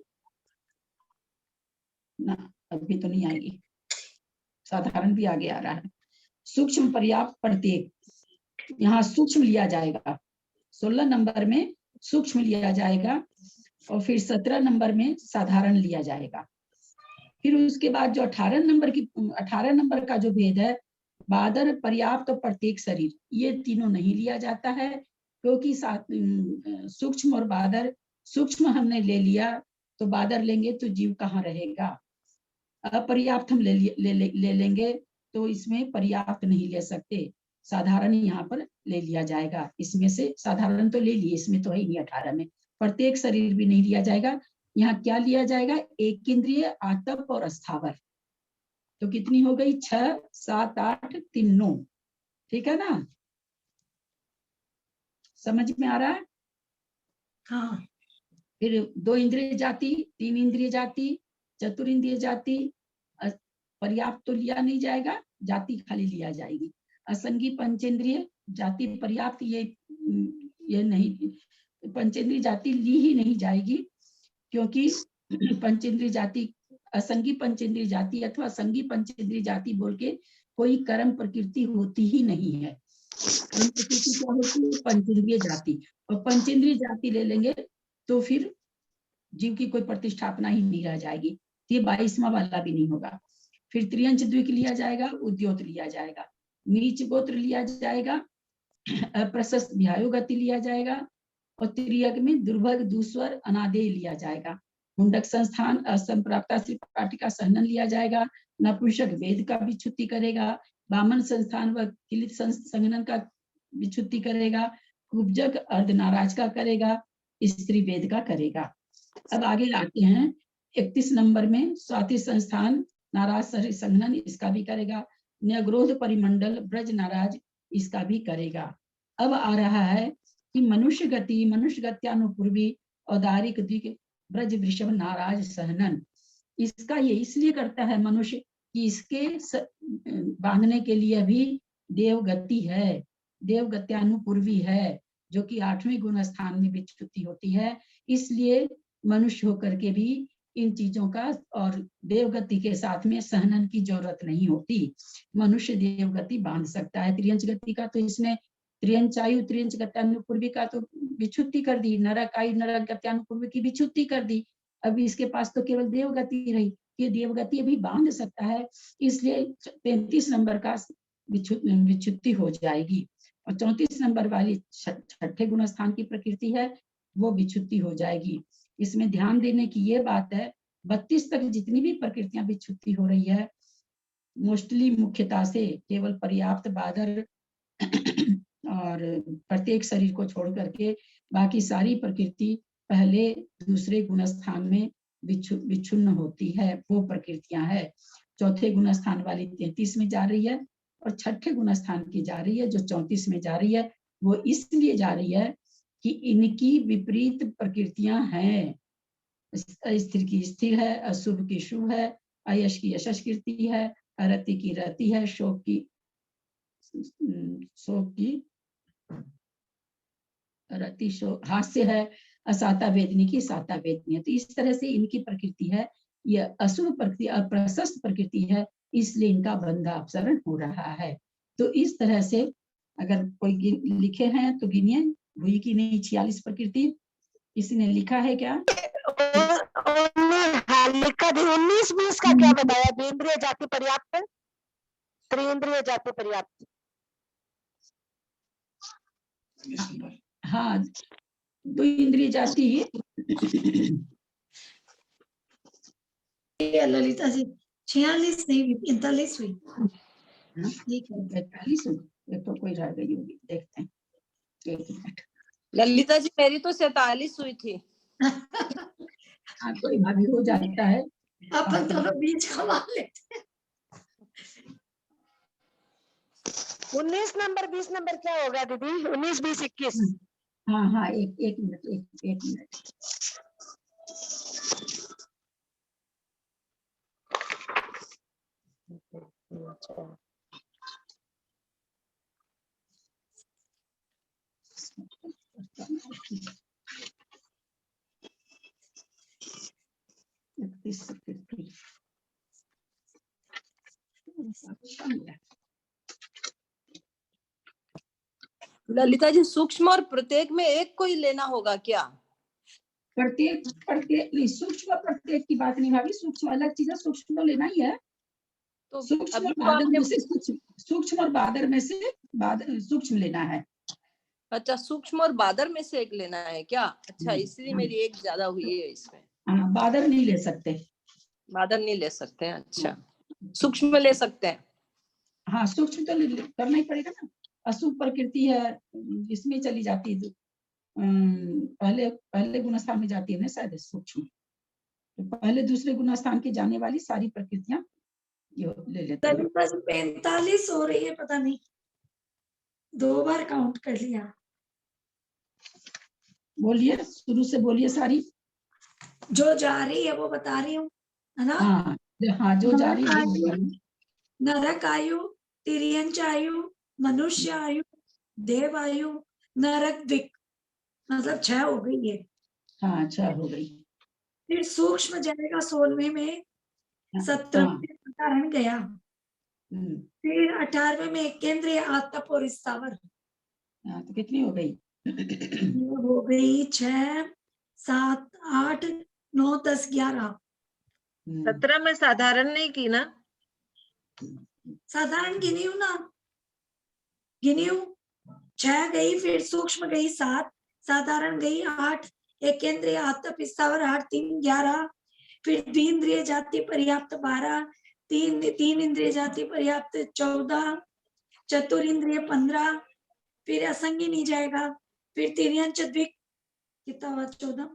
ना, अभी तो नहीं आएगी, साधारण भी आगे आ रहा है। सूक्ष्म पर्याप्त प्रत्येक, यहाँ सूक्ष्म लिया जाएगा, 16 नंबर में सूक्ष्म लिया जाएगा, और फिर 17 नंबर में साधारण लिया जाएगा। फिर उसके बाद जो 18 नंबर का जो भेद है, बादर, पर्याप्त और प्रत्येक शरीर, ये तीनों नहीं लिया जाता है, क्योंकि सूक्ष्म और बादर, सूक्ष्म हमने ले लिया तो बादर लेंगे तो जीव कहाँ रहेगा? अपर्याप्त हम ले लेंगे तो इसमें पर्याप्त नहीं ले सकते, साधारण यहाँ पर ले लिया जाएगा। इसमें से साधारण तो ले लिए, इसमें तो है ही नहीं 18 में। प्रत्येक शरीर भी नहीं लिया जाएगा। यहाँ क्या लिया जाएगा? एक इंद्रिय, आतप और स्थावर। तो कितनी हो गई? 6, 7, 8, 3, 9। ठीक है ना? समझ में आ रहा है? हाँ। फिर 2 इंद्रिय जाति, 3 इंद्रिय जाति, चतुरिंद्रिय जाति, पर्याप्त तो लिया नहीं जाएगा, जाति खाली लिया जाएगी। असंगी पंचेंद्रिय जाति पर्याप्त, ये नहीं, पंचेंद्रिय जाति ली ही नहीं जाएगी, क्योंकि पंचेंद्रिय जाति, असंगी पंचेंद्रिय जाति अथवा संगी पंचेंद्रिय जाति बोल के कोई कर्म प्रकृति होती ही नहीं है। कर्म प्रकृति क्या होती है? पंचेंद्रिय जाति। और पंचेंद्रिय जाति ले लेंगे तो फिर जीव की कोई प्रतिष्ठापना ही नहीं रह जाएगी, ये 22वां वाला भी नहीं होगा। फिर त्रियंच द्विक लिया जाएगा, उद्योत लिया जाएगा, नीच गोत्र लिया जाएगा, अप्रशस्त व्यायु गति लिया जाएगा, और त्रियक में दुर्भग, दूस्वर, अनादेय लिया जाएगा। मुंडक संस्थान, असंप्राप्ता श्री पाटिका सहनन लिया जाएगा। नपुंसक वेद का विच्छुत्ति करेगा। वामन संस्थान व किलित संगनन का विच्छुत्ति करेगा। कुब्जक अर्धनाराज का करेगा, स्त्री वेद का करेगा। अब आगे आते हैं 31 नंबर में, स्वाति संस्थान नाराज संगनन इसका भी करेगा। न्यग्रोध परिमंडल ब्रज नाराज इसका भी करेगा। अब आ रहा है कि मनुष्य गति, मनुष्य गत्यानुपूर्वी, औदारिक द्विक, ब्रज वृषभ नाराज सहनन, इसका ये इसलिए करता है मनुष्य कि इसके बांधने के लिए भी देवगति है, देवगत्यानुपूर्वी है, जो कि 8वें गुण स्थान में विच्छुत्ति होती है। इसलिए मनुष्य होकर के भी इन चीजों का और देवगति के साथ में सहनन की जरूरत नहीं होती, मनुष्य देवगति बांध सकता है। त्रियंच गति का तो इसने त्रियंचायु, त्रियंच गत्यानुपूर्वी का तो विच्छुत्ति कर दी, नरक आयु, नरक गत्यानुपूर्वी की विच्छुत्ति कर दी। अब इसके पास तो केवल देवगति रही, ये देवगति अभी बांध सकता है, इसलिए 33 नंबर का विच्छुत्ति हो जाएगी। और 34 नंबर वाली 6ठे गुण स्थान की प्रकृति है, वो विच्छुत्ति हो जाएगी। इसमें ध्यान देने की ये बात है, 32 तक जितनी भी प्रकृतियां विच्छुत्ति हो रही है, मोस्टली मुख्यता से केवल पर्याप्त, बादर और प्रत्येक शरीर को छोड़ करके बाकी सारी प्रकृति पहले दूसरे गुण स्थान में विच्छिन्न होती है, वो प्रकृतियां है। चौथे गुण स्थान वाली 33 में जा रही है और छठे गुण स्थान की जा रही है जो 34 में जा रही है। वो इसलिए जा रही है कि इनकी विपरीत प्रकृतियां हैं। स्थिर की स्थिर है, अशुभ की शुभ है, अयश की यशस कीर्ति है, अरति की रति है, शोक की रति शोक हास्य है, असाता वेदनी की साता वेदनी है। तो इस तरह से इनकी प्रकृति है, यह अशुभ प्रकृति, अप्रशस्त प्रकृति है, इसलिए इनका बंधा अपसरण हो रहा है। तो इस तरह से अगर कोई लिखे हैं तो गिनिए, हुई की नहीं 46 प्रकृति। किसी ने लिखा है क्या? हाँ, लिखा भी 19-20 का क्या बताया? द्विंद्रिय जाति पर्याप्त, त्रिइंद्रिय जाति पर्याप्त। हाँ, 2 इंद्रिय जाति। ललिता जी 46 नहीं 45 हुई। ठीक है 45 हुई तो कोई रह गई होगी, देखते हैं। एक मिनट। ललिता जी मेरी तो 47 हुई थी। हाँ, कोई भाभी हो जाता है। अपन दोनों बीच कमा लेते हैं। 19 नंबर 20 नंबर क्या होगा दीदी? 19, 20, 21। हाँ हाँ, एक मिनट, एक मिनट। ललिता जी सूक्ष्म और प्रत्येक में एक को ही लेना होगा क्या? प्रत्येक नहीं, सूक्ष्म प्रत्येक की बात नहीं भाभी, सूक्ष्म अलग चीज है, सूक्ष्म तो लेना ही है। तो सूक्ष्म और बादर में से सूक्ष्म और बादर में से सूक्ष्म लेना है। अच्छा, सूक्ष्म और बादर में से एक लेना है क्या? अच्छा, इसलिए मेरी एक ज्यादा हुई है इसमें। हाँ, बादर नहीं ले सकते। बादर नहीं ले सकते हैं। अच्छा, सूक्ष्म ले सकते हैं। हाँ, सूक्ष्म तो करना ही पड़ेगा ना। अशुभ प्रकृति है, इसमें चली जाती है, पहले गुण स्थान में जाती है ना शायद सूक्ष्म। तो पहले दूसरे गुण स्थान की जाने वाली सारी प्रकृतियां ले लेते हैं। 45 हो रही है, पता नहीं 2 बार काउंट कर लिया। बोलिए, शुरू से बोलिए सारी। जो जा रही है वो बता रही हूँ, है ना? हाँ, जो जा रही है। नरक आयु, तिर्यंच आयु, मनुष्य आयु, देव आयु, नरक दिक, मतलब 6 हो गई है। हाँ, 6 हो गई। फिर सूक्ष्म जाएगा 16वें में, 17वें में साधारण गया, फिर 18वें में केंद्रीय आत्मा और स्थावर। तो कितनी हो गई? हो गई 6, 7, 8, 9, 10, 11। 17 में साधारण नहीं की ना? साधारण गिनी हूँ ना, गिनी हूँ। 6 गई, फिर सूक्ष्म गई 7, साधारण गई 8, एक केंद्रीय आत्म स्थावर 8, 3, 11, फिर द्विइंद्रिय जाति पर्याप्त 12, तीन इंद्रिय जाति पर्याप्त 14, चतुरिंद्रिय 15, फिर असंगी नहीं जाएगा, फिर तिर्यंच द्विक कितना हुआ? 14,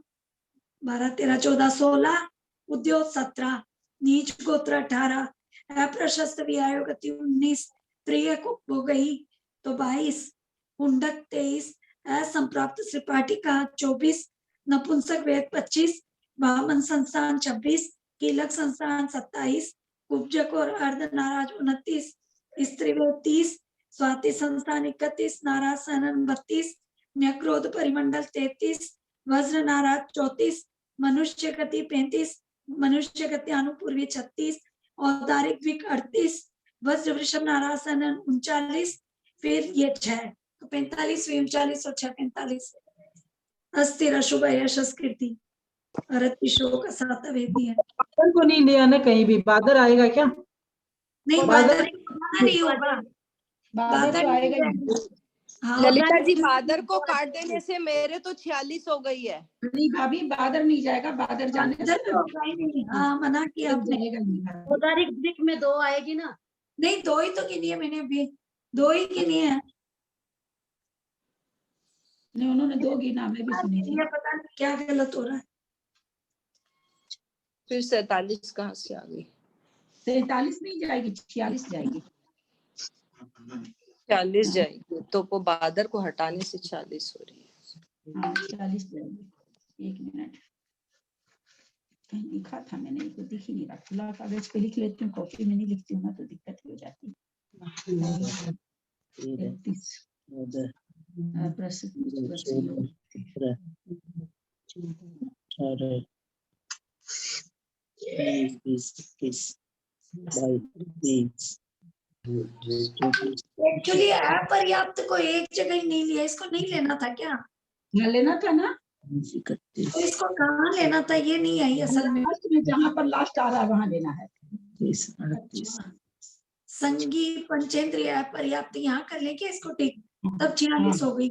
12, 13, 14, 16, उद्योग 17, नीच गोत्र 18, अप्रशस्त व्याय गति 19, त्रिय हो गई तो 22, हुंडक 23, असंप्राप्त त्रिपाठिका 24, नपुंसक वेद 25, वामन संस्थान 26, कीलक संस्थान 27, कुब्जक और अर्ध नाराज 29, स्त्री वेद 30, स्वाति संस्थान 31, नाराज सनन 32, न्यक्रोध परिमंडल 33, वज्र नाराज 34, मनुष्य गति 35, मनुष्य गति अनुपूर्वी 36, औदारिक द्विक 38, वज्र वृषभ नारासन 39, फिर ये 6, तो 45, 39 और 6, 45। अस्थिर अशुभ यशस कीर्ति अरति शोक सात वेदी है। बादल को नहीं लिया ना कहीं भी। बादर आएगा क्या? नहीं, बादर नहीं होगा, बादर तो आएगा नहीं। हाँ, ललिता जी बादर को काट देने से मेरे तो 46 हो गई है। नहीं भाभी, बादर नहीं जाएगा, बादर जाने से तो होगा ही नहीं। हाँ, मना किया आपने। जाएगा नहीं। औदारिक दिक में 2 आएगी ना? नहीं, 2 ही तो गिनी है मैंने अभी, 2 ही गिनी है। नहीं, उन्होंने 2 गिना, मैं भी सुनी थी। पता नहीं क्या गलत हो रहा है। फिर 47 कहाँ से आ गई? 43 नहीं जाएगी, 46 जाएगी। 40 जाएगी, तो वो बादर को हटाने से 40 हो रही है। हाँ 40 जाएगी। 1 मिनट, कहीं लिखा था मैंने, ये तो दिख ही नहीं रहा। खुला कागज पे लिख लेती हूँ, कॉपी में नहीं लिखती हूँ ना तो दिक्कत हो जाती है। 31 एक्चुअली अपर्याप्त को एक जगह ही नहीं लिया, इसको नहीं लेना था क्या? यहाँ लेना था ना, तो इसको कहाँ लेना था, ये नहीं आई असल में। लास्ट में जहाँ पर लास्ट आ रहा है वहाँ लेना है। अच्छा। संगी पंचेंद्रिय अपर्याप्त यहाँ कर लेंगे इसको ठीक, तब 46 हो गई।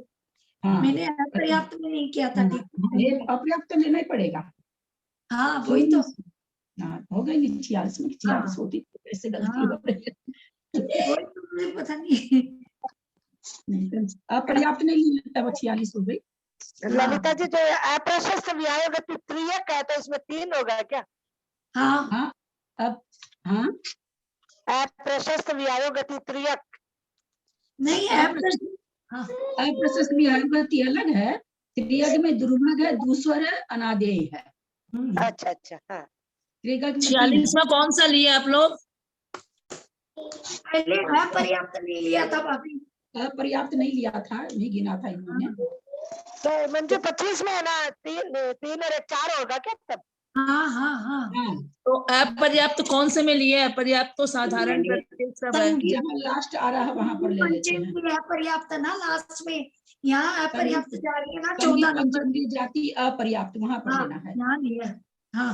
हाँ मैंने अपर्याप्त में नहीं किया था ठीक। ये अपर्याप्त तो लेना ही पड़ेगा। हाँ वही तो। हाँ हो गई 46 में, 46 होती तो कैसे गलती हो रही है। वही तो मुझे पता नहीं। नहीं तो अपर्याप्त नहीं लिया तब 46 हो गई। ललिता जी, जो अप्रशस्त व्यायोगति त्रियक है तो इसमें 3 होगा क्या? हाँ हाँ अब हाँ अप्रशस्त व्यायोगति त्रियक नहीं अप्रशस्त व्यायोगति अलग है, त्रियक में दुर्भग है, दूसर है, अनादेय है। अच्छा अच्छा। हाँ त्रियक में 46 में कौन सा लिए आप लोग? पहले अपर्याप्त नहीं लिया था भाभी। अपर्याप्त नहीं लिया था, नहीं गिना था इन्होंने। तो मंजू 25 में है ना, 3 और 1 4 होगा क्या तब? हाँ हाँ हाँ। तो अपर्याप्त कौन से में लिए? अपर्याप्त तो साधारण प्रत्येक सब है। जहाँ लास्ट आ रहा है वहां पर ले लेते हैं। अपर्याप्त ना लास्ट में, यहाँ अपर्याप्त जा रही है ना, संगी 14 नंबर। पंचेंद्रिय जाति अपर्याप्त वहां पर लेना है। यहाँ लिया। हाँ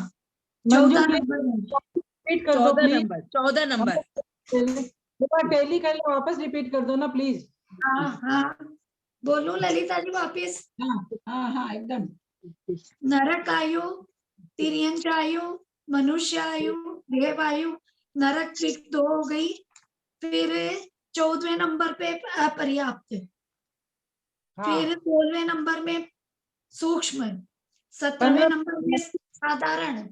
मंजू 14 प्लीज नंबर। रिपीट कर दो 14 प्लीज। Number 14 number. टेली कर लो, वापस रिपीट कर दो ना प्लीज। हाँ हाँ बोलो ललिता जी वापिस। हाँ हाँ हाँ एकदम। नरक आयु, तिर्यंच आयु, मनुष्य आयु, देव आयु, नरक 2 हो गई। फिर 14वें नंबर पे अपर्याप्त, फिर 16वें नंबर में सूक्ष्म, 17वें नंबर में साधारण,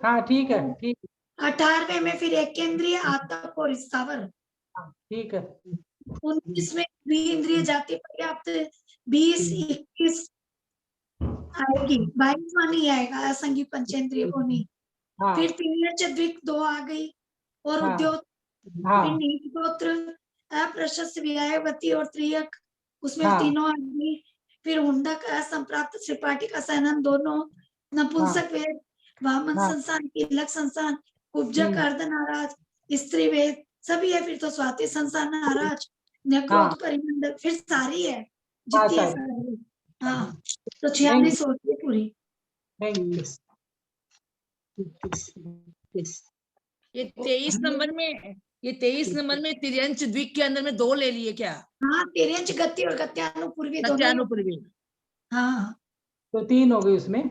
हाँ ठीक है, ठीक 18वें में फिर एक केंद्रीय आतप और स्थावर, ठीक है। 19 में द्विइंद्रिय जाति पर्याप्त, 20 21 आएगी, 22वां नहीं आएगा, असंगी पंचेंद्रिय को नहीं। हाँ फिर तिर्यंच द्विक 2 आ गई और हाँ, उद्योग, हाँ फिर नीच गोत्र, अप्रशस्त व्यायवती और त्रियक, उसमें हाँ। तीनों आ गई। फिर हुंडक, असंप्राप्त, त्रिपाठी का सैनन दोनों, नपुंसक वेद, वामन हाँ। संस्थान, कीलक संस्थान, उपजक अर्धनाराज, स्त्री वेद सभी है। फिर तो स्वाति संस्थान नाराज, नक्रोध परिमंडल, फिर सारी है जितनी है सारी। हाँ तो 46 होती है पूरी। ये 23 नंबर में, ये 23 नंबर में तिर्यंच द्विक के अंदर में 2 ले लिए क्या? हाँ तिर्यंच गति और गत्यानुपूर्वी दोनों। गत्यानुपूर्वी। हाँ तो 3 हो गई उसमें।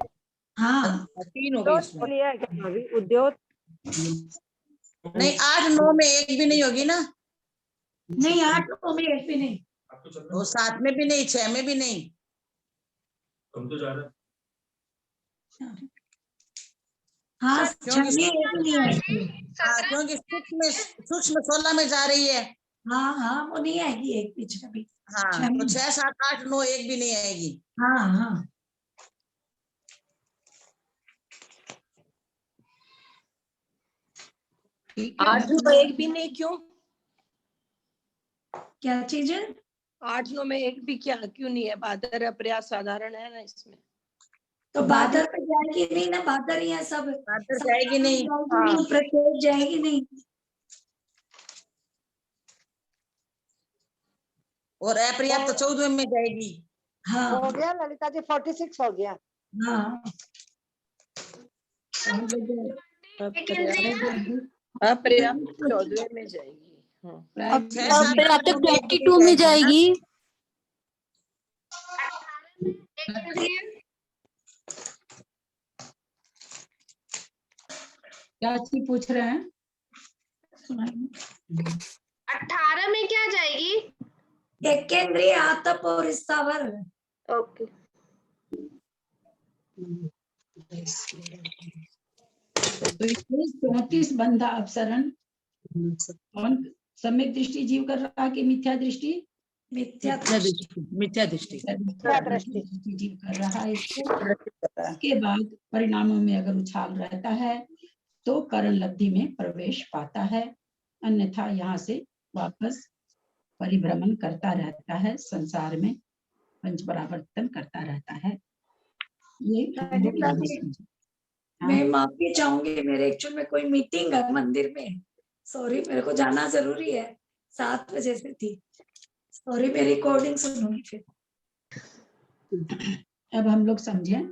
हाँ 3 हो गई उसमें। उद्योग नहीं 8 9 में एक भी नहीं होगी ना? नहीं 8 9 में एक भी नहीं, और 7 में भी नहीं, 6 में भी नहीं। कम तो जा रहा है। हाँ 6 में एक भी नहीं आएगी। क्योंकि सूक्ष्म 16 में जा रही है। हाँ हाँ वो नहीं आएगी एक बीच कभी। हाँ तो 6 7 8 9 एक भी नहीं आएगी। हाँ हाँ 8 9 एक भी नहीं, क्यों? क्या चीज है? 8 9 में एक भी क्या क्यों नहीं है? बादर अपर्याप्त साधारण है ना इसमें। तो बादर पे जाएगी नहीं ना, बादर ही है सब। बादर जाएगी नहीं। हाँ प्रत्येक जाएगी नहीं। और अपर्याप्त 14 में जाएगी। हाँ हो गया ललिता जी, 46 हो गया। हाँ अपर्याप्त 14 में जाएगी। अपर्याप्त 22 में जाएगी। क्या चीज पूछ रहे हैं? 18 में क्या जाएगी? एक केंद्रीय आतप और स्थावर। ओके तो इसमें 34 बंधा अपसरण कौन सम्यक दृष्टि जीव कर रहा है कि मिथ्या दृष्टि? मिथ्या मिथ्या दृष्टि जीव कर रहा है इसको। इसके बाद परिणामों में अगर उछाल रहता है तो करण लब्धि में प्रवेश पाता है, अन्यथा यहाँ से वापस परिभ्रमण करता रहता है, संसार में पंच परावर्तन करता रहता है। ये मैं माफी चाहूंगी, मेरे एक्चुअल में कोई मीटिंग है मंदिर में, सॉरी, मेरे को जाना जरूरी है, 7 बजे से थी, सॉरी, मैं रिकॉर्डिंग सुनूंगी फिर। अब हम लोग समझे,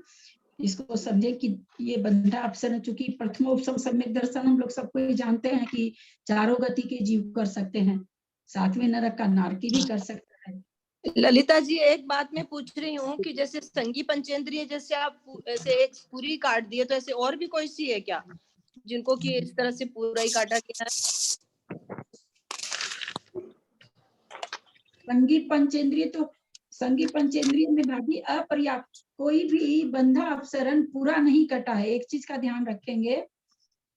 इसको समझे कि ये बंधा अपसरण, चूंकि प्रथमोपसम सम्यक दर्शन हम लोग सबको ही जानते हैं कि चारों गति के जीव कर सकते हैं, 7वें नरक का नारकी भी कर सकता है। ललिता जी, एक बात मैं पूछ रही हूँ कि जैसे संगी पंचेंद्रिय जैसे आप ऐसे एक पूरी काट दिए, तो ऐसे और भी कोई सी है क्या जिनको कि इस तरह से पूरा ही काटा गया है? संगी पंचेंद्रिय में भाभी अपर्याप्त, कोई भी बंधा अपसरण पूरा नहीं कटा है। एक चीज का ध्यान रखेंगे,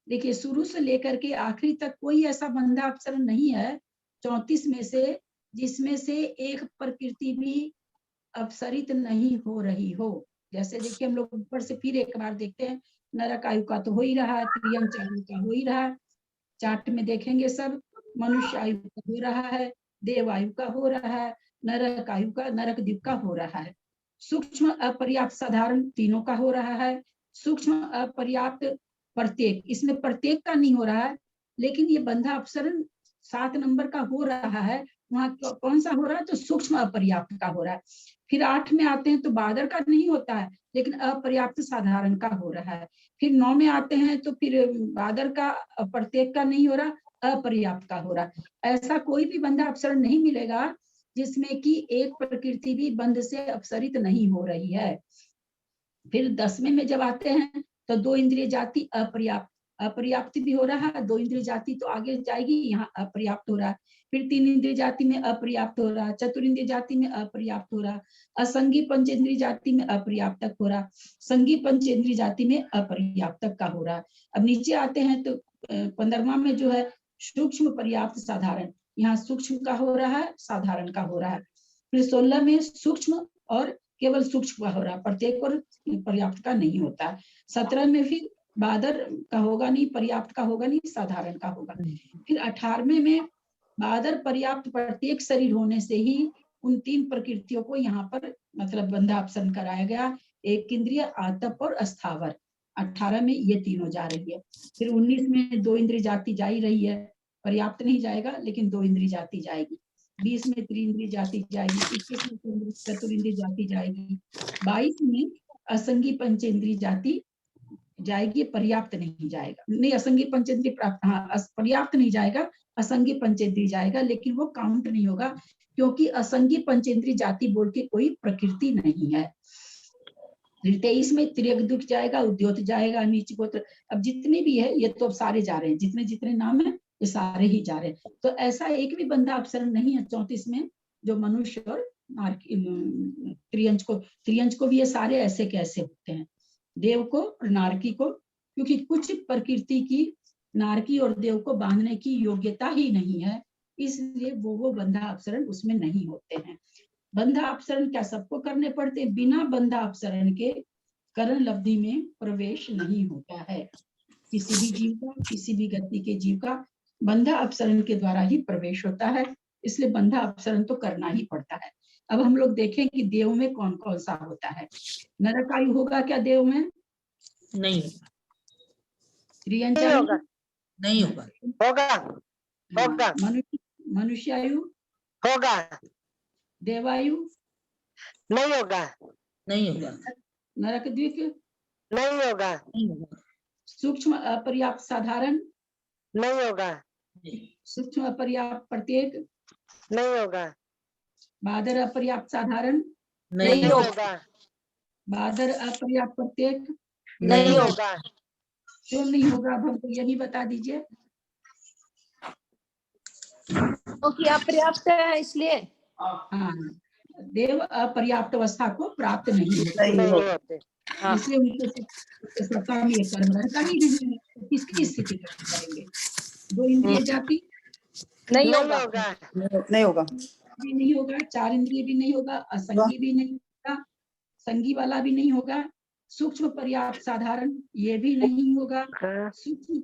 देखिए शुरू से लेकर के आखिरी तक कोई ऐसा बंधा अपसरण नहीं है 34 में से जिसमें से एक प्रकृति भी अपसरित नहीं हो रही हो। जैसे देखिए हम लोग ऊपर से फिर एक बार देखते हैं, नरक आयु का तो हो ही रहा है, त्रियंच आयु का हो ही रहा है, चार्ट में देखेंगे सब, मनुष्य आयु का हो रहा है, देव आयु का हो रहा है, नरक आयु का, नरक द्वीप का हो रहा है, सूक्ष्म अपर्याप्त साधारण तीनों का हो रहा है, सूक्ष्म अपर्याप्त प्रत्येक, इसमें प्रत्येक का नहीं हो रहा है, लेकिन ये बंधा अपसरण 7 नंबर का हो रहा है, वहाँ कौन सा हो रहा है? तो सूक्ष्म अपर्याप्त का हो रहा है। फिर 8 में आते हैं तो बादर का नहीं होता है, लेकिन अपर्याप्त साधारण का हो रहा है। फिर 9 में आते हैं तो फिर बादर का, प्रत्येक का नहीं हो रहा, अपर्याप्त का हो रहा है। ऐसा कोई भी बंधा अपसरण नहीं मिलेगा जिसमें कि एक प्रकृति भी बंध से अपसरित नहीं हो रही है। फिर 10वें में जब आते हैं तो 2 इंद्रिय जाति अपर्याप्त, अपर्याप्त भी हो रहा है, 2 इंद्रिय जाति तो आगे जाएगी, यहाँ अपर्याप्त हो रहा है। फिर 3 इंद्रिय जाति में अपर्याप्त हो रहा है, चतुर्इंद्रिय जाति में अपर्याप्त हो रहा है, असंगी पंचेंद्रिय जाति में अपर्याप्तक हो रहा है, संगी पंचेंद्रिय जाति में अपर्याप्तक का हो रहा है। अब नीचे आते हैं तो 15वां में जो है सूक्ष्म पर्याप्त साधारण, यहाँ सूक्ष्म का हो रहा है, साधारण का हो रहा है। फिर 16 में सूक्ष्म और केवल सूक्ष्म का हो रहा है, प्रत्येक और पर्याप्त का नहीं होता है। 17 में फिर बादर का होगा नहीं, पर्याप्त का होगा नहीं, साधारण का होगा। फिर 18वें में बादर पर्याप्त प्रत्येक शरीर होने से ही उन 3 प्रकृतियों को यहाँ पर मतलब बंधा अपसरण कराया गया, एक इंद्रिय, आतप और अस्थावर। 18 में ये तीनों जा रही है। फिर 19 में 2 इंद्रिय जाति जा ही रही है, पर्याप्त नहीं जाएगा लेकिन 2 इंद्रिय जाति जाएगी। 20 में त्रिइंद्रिय जाति जाएगी, 21 में चतुरिंद्रिय जाति जाएगी, 22 में असंगी पंचेंद्रिय जाति जाएगी, पर्याप्त नहीं जाएगा, नहीं असंगी पंचेंद्रिय प्राप्त, हाँ पर्याप्त नहीं जाएगा, असंगी पंचेंद्रिय जाएगा, लेकिन वो काउंट नहीं होगा क्योंकि असंगी पंचेंद्रिय जाति बोल के कोई प्रकृति नहीं है। 23 में त्रियक दुख जाएगा, उद्योत जाएगा, नीच गोत्र, अब जितने भी है ये तो अब सारे जा रहे हैं, जितने जितने नाम है ये सारे ही जा रहे हैं। तो ऐसा एक भी बंधा अपसरण नहीं है 34 में जो मनुष्य और त्रियंच को भी ये सारे ऐसे कैसे होते हैं, देव को और नारकी को, क्योंकि कुछ प्रकृति की नारकी और देव को बांधने की योग्यता ही नहीं है, इसलिए वो बंधा अपसरण उसमें नहीं होते हैं। बंधा अपसरण क्या सबको करने पड़ते? बिना बंधा अपसरण के करण लब्धि में प्रवेश नहीं होता है। किसी भी जीव का, किसी भी गति के जीव का बंधा अपसरण के द्वारा ही प्रवेश होता है, इसलिए बंधा अपसरण तो करना ही पड़ता है। अब हम लोग देखें कि देव में कौन कौन सा होता है। नरक आयु होगा क्या देव में? नहीं त्रियंच नहीं आयु होगा, नहीं होगा, होगा होगा, मनुष्य आयु होगा, देवायु नहीं होगा, नहीं होगा, नरक द्वीप नहीं होगा, नहीं होगा, सूक्ष्म अपर्याप्त साधारण नहीं होगा, सूक्ष्म अपर्याप्त प्रत्येक नहीं होगा, बादर अपर्याप्त साधारण नहीं नहीं होगा, होगा, बादर अपर्याप्त प्रत्येक नहीं होगा, क्यों नहीं होगा? अब हमको यही बता दीजिए। क्योंकि अपर्याप्त है इसलिए। हाँ, देव अपर्याप्त अवस्था को प्राप्त नहीं होते। नहीं होते, हाँ। इसलिए उनके सत्ता में ये कर्म रहता ही नहीं है, तो किसकी स्थिति करेंगे? दो इंद्रिय जाति नहीं नहीं होगा। होगा। नहीं होगा। भी नहीं होगा, चार इंद्रिय भी नहीं होगा, असंगी भी नहीं होगा, संगी वाला भी नहीं होगा, सूक्ष्म पर्याप्त साधारण ये भी नहीं होगा, हाँ। सूक्ष्म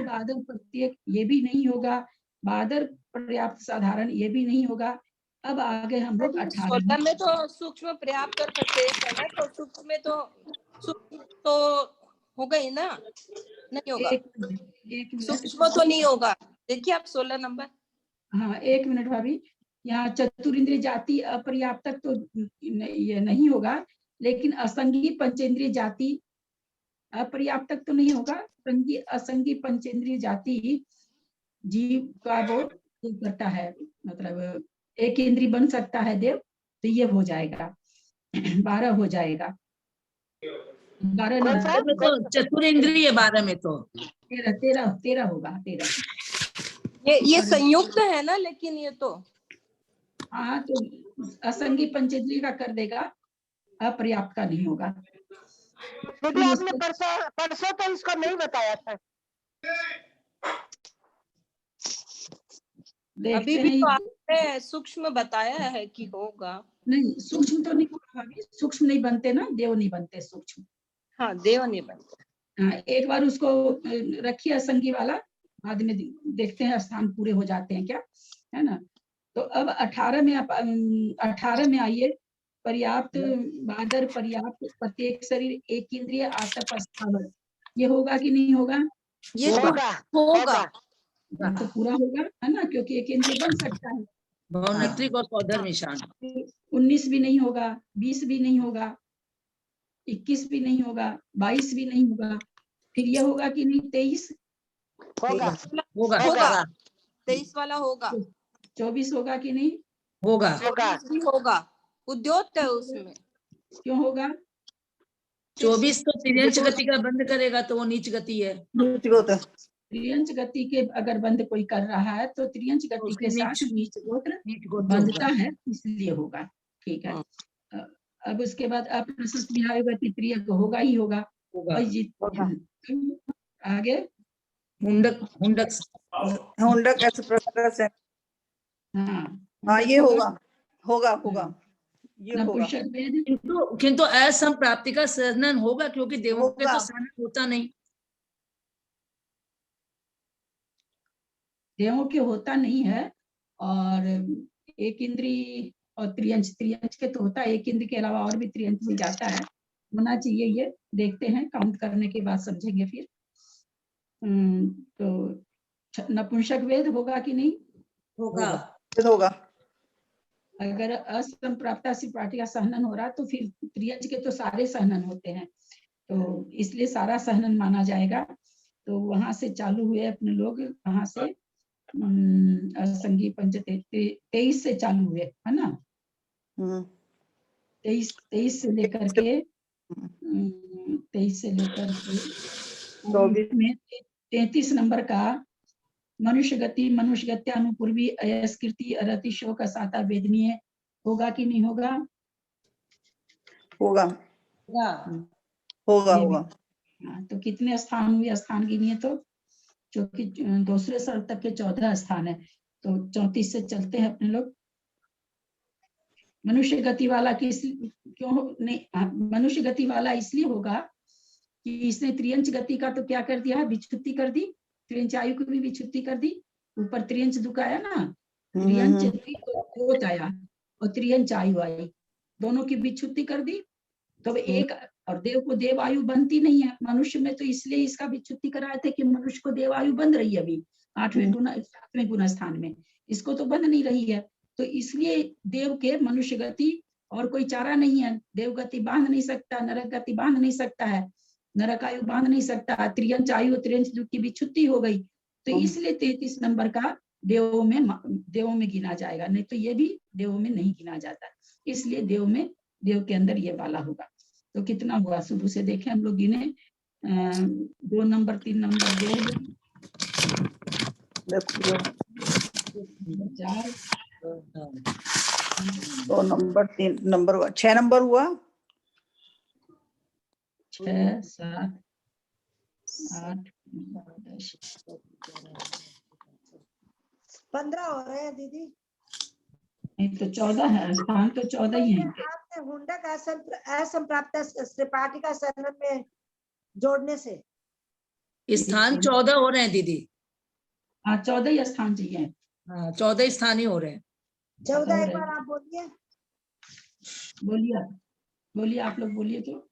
बादल प्रत्येक ये भी नहीं होगा, बादल पर्याप्त साधारण ये भी नहीं होगा। अब आगे हम लोग 18 16 में तो सूक्ष्म पर्याप्त और प्रत्येक है ना, तो सूक्ष्म में तो सूक्ष्म तो होगा ही ना, नहीं होगा। एक मिनट सूक्ष्म तो नहीं होगा। देखिए आप 16 नंबर। हाँ, 1 मिनट भाभी, यहाँ चतुरिंद्रिय जाति अपर्याप्त तक तो ये नहीं होगा, लेकिन असंगी पंचेंद्रिय जाति अपर्याप्त तक तो नहीं होगा। असंगी पंचेंद्रिय जाति जीव का वो करता है, मतलब एक इंद्री बन सकता है देव, तो ये हो जाएगा 12 हो जाएगा। 12 कौन सा? में तो चतुरेंद्रिय 12 में तो 13 होगा 13। ये संयुक्त है ना, लेकिन ये तो हाँ, तो असंगी पंचेंद्रिय का कर देगा, अपर्याप्त का नहीं होगा। दीदी आपने परसों तो इसको नहीं बताया था। अभी भी तो आपने सूक्ष्म बताया है कि होगा। नहीं, सूक्ष्म तो नहीं होगा, सूक्ष्म नहीं बनते ना, देव नहीं बनते सूक्ष्म। हाँ, देव नहीं बनते। हाँ, एक बार उसको रखिए असंगी वाला, बाद में देखते हैं स्थान पूरे हो जाते हैं क्या, है ना। तो अब 18 में आइए। पर्याप्त बादर पर्याप्त प्रत्येक शरीर एक इंद्रिय आतप स्थावर, ये होगा कि नहीं होगा? ये होगा। तो पूरा होगा, है ना, क्योंकि एक इंद्रिय बन सकता है। भौनत्रिक और सौधर्म ईशान। 19 भी नहीं होगा, 20 भी नहीं होगा, 21 भी नहीं होगा, 22 भी नहीं होगा, फिर ये होगा कि नहीं? 23 होगा। 23 वाला होगा। 24 होगा कि नहीं? होगा। उद्योग है उसमें। क्यों होगा? 24 तो तिर्यंच गति का बंद करेगा, तो वो नीच गति है। त्रियंच गति के अगर बंद कोई कर रहा है तो त्रियंच गति के साथ नीच गोत्र बंधता है, इसलिए होगा। ठीक है। अब उसके बाद अप्रशस्त विहाय गति त्रिय होगा ही होगा। आगे हुंडक ऐसे प्रकार से। हाँ, ये होगा ये होगा। किंतु असम प्राप्ति का सहनन होगा, क्योंकि देवों के तो सहनन होता नहीं। देवों के होता नहीं है, और एक इंद्री और त्रियंच के तो होता है, एक इंद्र के अलावा और भी त्रियंच में जाता है, होना चाहिए। ये देखते हैं, काउंट करने के बाद समझेंगे फिर। तो नपुंसक वेद होगा कि नहीं? होगा। अगर असंप्राप्ता से पार्टी का सहनन हो रहा तो फिर त्रियंच के तो सारे सहनन होते हैं, तो इसलिए सारा सहनन माना जाएगा। तो वहां से चालू हुए अपने लोग, वहां से असंगी पंच 23 से चालू हुए, है ना। 23 से लेकर के 23 से लेकर के 33 नंबर का मनुष्य गति अनुपूर्वी अयस्कृति अरति शोक साता वेदनीय होगा कि नहीं होगा? होगा। तो कितने स्थान हुए? स्थान गिनिए तो, क्योंकि दूसरे स्तर तक के 14 स्थान है, तो 34 से चलते हैं अपने लोग। मनुष्य गति वाला मनुष्य गति वाला इसलिए होगा कि इसने त्रियंच गति का तो क्या कर दिया? विच्छुत्ति कर दी, त्रियंच आयु को भी विच्छुत्ति कर दी। ऊपर त्रियंच दुख आया ना, त्रियंच द्विक आया और त्रियंच आयु आई, दोनों की विच्छुत्ति कर दी। तो एक, और देव को देव आयु बनती नहीं है मनुष्य में, तो इसलिए इसका विच्छुत्ति कराए थे कि मनुष्य को देव आयु बन रही है अभी 8वें गुना 7वें गुना स्थान में, इसको तो बन नहीं रही है। तो इसलिए देव के मनुष्य गति और कोई चारा नहीं है, देव गति बांध नहीं सकता, नरक गति बांध नहीं सकता है, नरक आयु बांध नहीं सकता, त्रियंच आयु त्रियंच दुख की विच्छुत्ति हो गई। तो इसलिए 33 नंबर का देवों में गिना जाएगा, नहीं तो ये भी देवों में नहीं गिना जाता, इसलिए देव के अंदर ये वाला होगा। तो कितना हुआ शुरू से देखें हम लोग गिने, 2 नंबर 3 नंबर 2 नंबर 3 नंबर हुआ, 6 नंबर हुआ, 6 7 8 10 15 हो रहे हैं दीदी। नहीं तो 14 है, स्थान तो 14 ही है इनके। आपने हुंडक असंप्राप्त त्रिपाठिका शरण में जोड़ने से स्थान 14 हो रहे हैं दीदी। हाँ 14 ही स्थान चाहिए। हाँ 14 स्थान ही हो रहे हैं। 14 एक बार आप बोलिए। बोलिए आप लोग बोलिए तो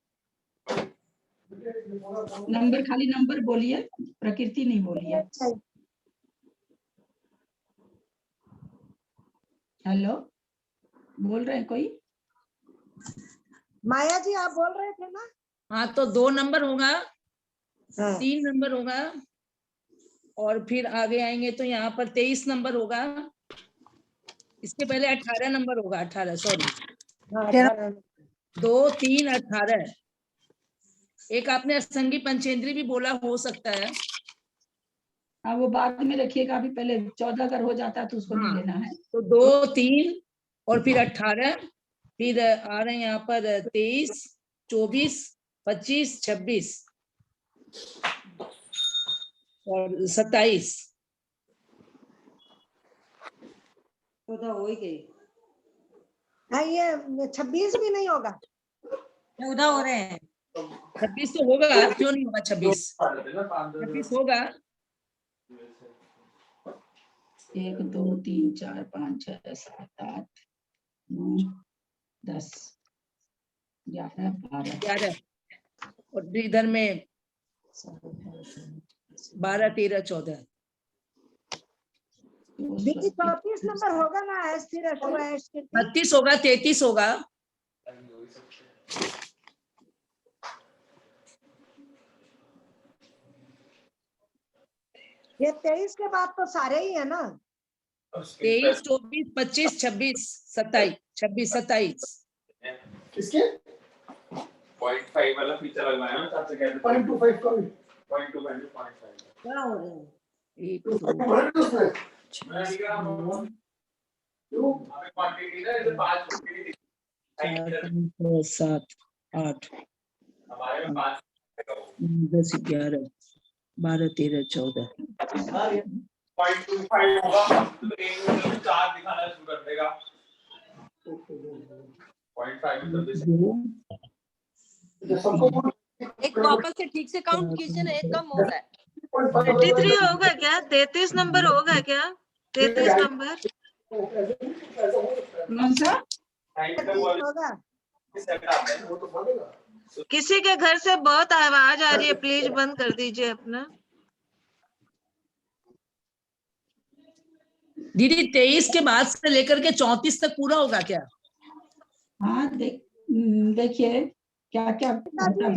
नंबर, खाली नंबर बोलिए, प्रकृति नहीं बोलिए। हेलो, बोल रहे हैं कोई? माया जी आप बोल रहे थे ना? हाँ तो 2 नंबर होगा, हाँ। 3 नंबर होगा, और फिर आगे आएंगे तो यहाँ पर 23 नंबर होगा। इसके पहले 18 नंबर होगा, 18 सॉरी, 2 3 18। एक आपने असंगी पंचेंद्री भी बोला, हो सकता है। हाँ वो बाद में रखिएगा, अभी पहले 14 अगर हो जाता है तो उसको नहीं लेना है। तो 2 3 और फिर 18, फिर आ रहे हैं यहाँ पर 23 24 25 26 और 27। 14 हो ही गई। हाँ ये 26 भी नहीं होगा। 14 हो रहे हैं। 26 तो होगा, क्यों नहीं होगा? 26 होगा। 1 2 3 4 5 6 7 8 9 10 11 12 और इधर में 12 13 14। दीदी 34 नंबर होगा ना? स्थिर 32 होगा, 33 होगा। ये 23 के बाद तो सारे ही है ना? 23 24 25 26 27 26 27। इसके 0.5 वाला फीचर लगवाया ना, सबसे कहते हैं 0.25 का 0.25 0.5 क्या हो रहा है? 1 2 क्वांटिटी ना इसे 5 क्वांटिटी 4 5 6 7 8 हमारे में 5 10 11 12 13 14। 0.25 होगा तो एक मिनट में 4 दिखाना शुरू कर देगा। 0.5 एक वापस से ठीक से काउंट कीजिए ना, एक कम हो रहा है। 33 होगा क्या? 33 नंबर होगा क्या? 33 नंबर कौन सा? होगा। किसी के घर से बहुत आवाज आ रही है, प्लीज बंद कर दीजिए अपना। दीदी 23 के बाद से लेकर के 34 तक पूरा होगा क्या? हाँ देखिए क्या क्या होता है।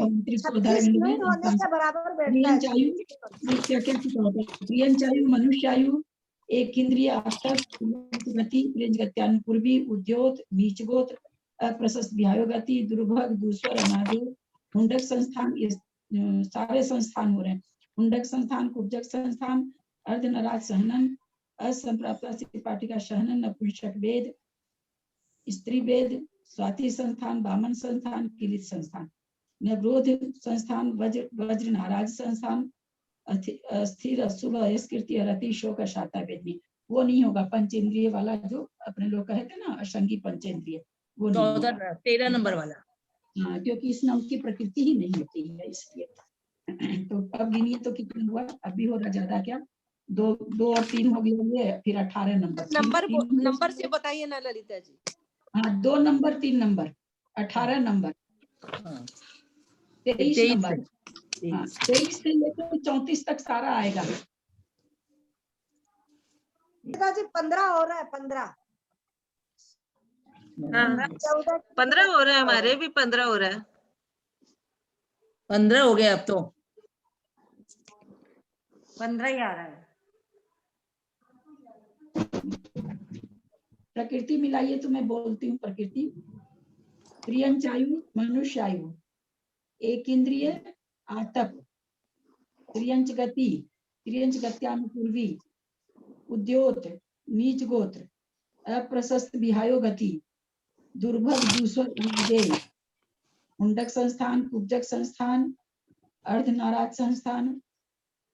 प्रियंचायु मनुष्यायु, एक इंद्रिय गति, प्रियंजगत्यानुपूर्वी, उद्योत, नीचगोत्र, अप्रशस्त विहायो गति, दुर्भग, दूसर, अनादि, हुंडक संस्थान, ये सारे संस्थान हो रहे हैं। हुंडक संस्थान, कुब्जक संस्थान, अर्धनराज सहनन, असंप्राप्त त्रिपाठिका सहनन, नपुंसक वेद, स्त्री वेद, स्वाति संस्थान, वामन संस्थान, किलित संस्थान, नवरोध संस्थान, वज्र नाराज संस्थान, अस्थिर अशुभ अस्कृति रति शोक शाता वेदनी। वो नहीं होगा पंचेंद्रिय वाला, जो अपने लोग कहते हैं ना असंगी पंचेंद्रिय, वो नहीं होगा। 13 नंबर वाला। हाँ क्योंकि इस नाम की प्रकृति ही नहीं होती है, इसलिए। तो अब गिनिए तो कितना हुआ? अभी हो रहा ज्यादा क्या? 2 और 3 हो गए, फिर 18 नंबर। नंबर से बताइए ना ललिता जी। हाँ 2 नंबर 3 नंबर 18 नंबर 23 नंबर। हाँ 23 से लेकर 34 तक सारा आएगा। जी 15 हो रहा है। 15 हाँ 15 हो रहा है, हमारे भी 15 हो रहा है। 15 हो गया अब तो। 15 ही आ रहा है। प्रकृति मिलाइए तो मैं बोलती हूँ प्रकृति। प्रियंचायु मनुष्यायु, एक इंद्रिय आतप, त्रियंच गति, त्रियंच गत्यानुपूर्वी, उद्योत, नीच गोत्र, अप्रशस्त विहायो गति, दुर्भग दूसर, मुंडक संस्थान, कुब्जक संस्थान, अर्धनाराज संस्थान,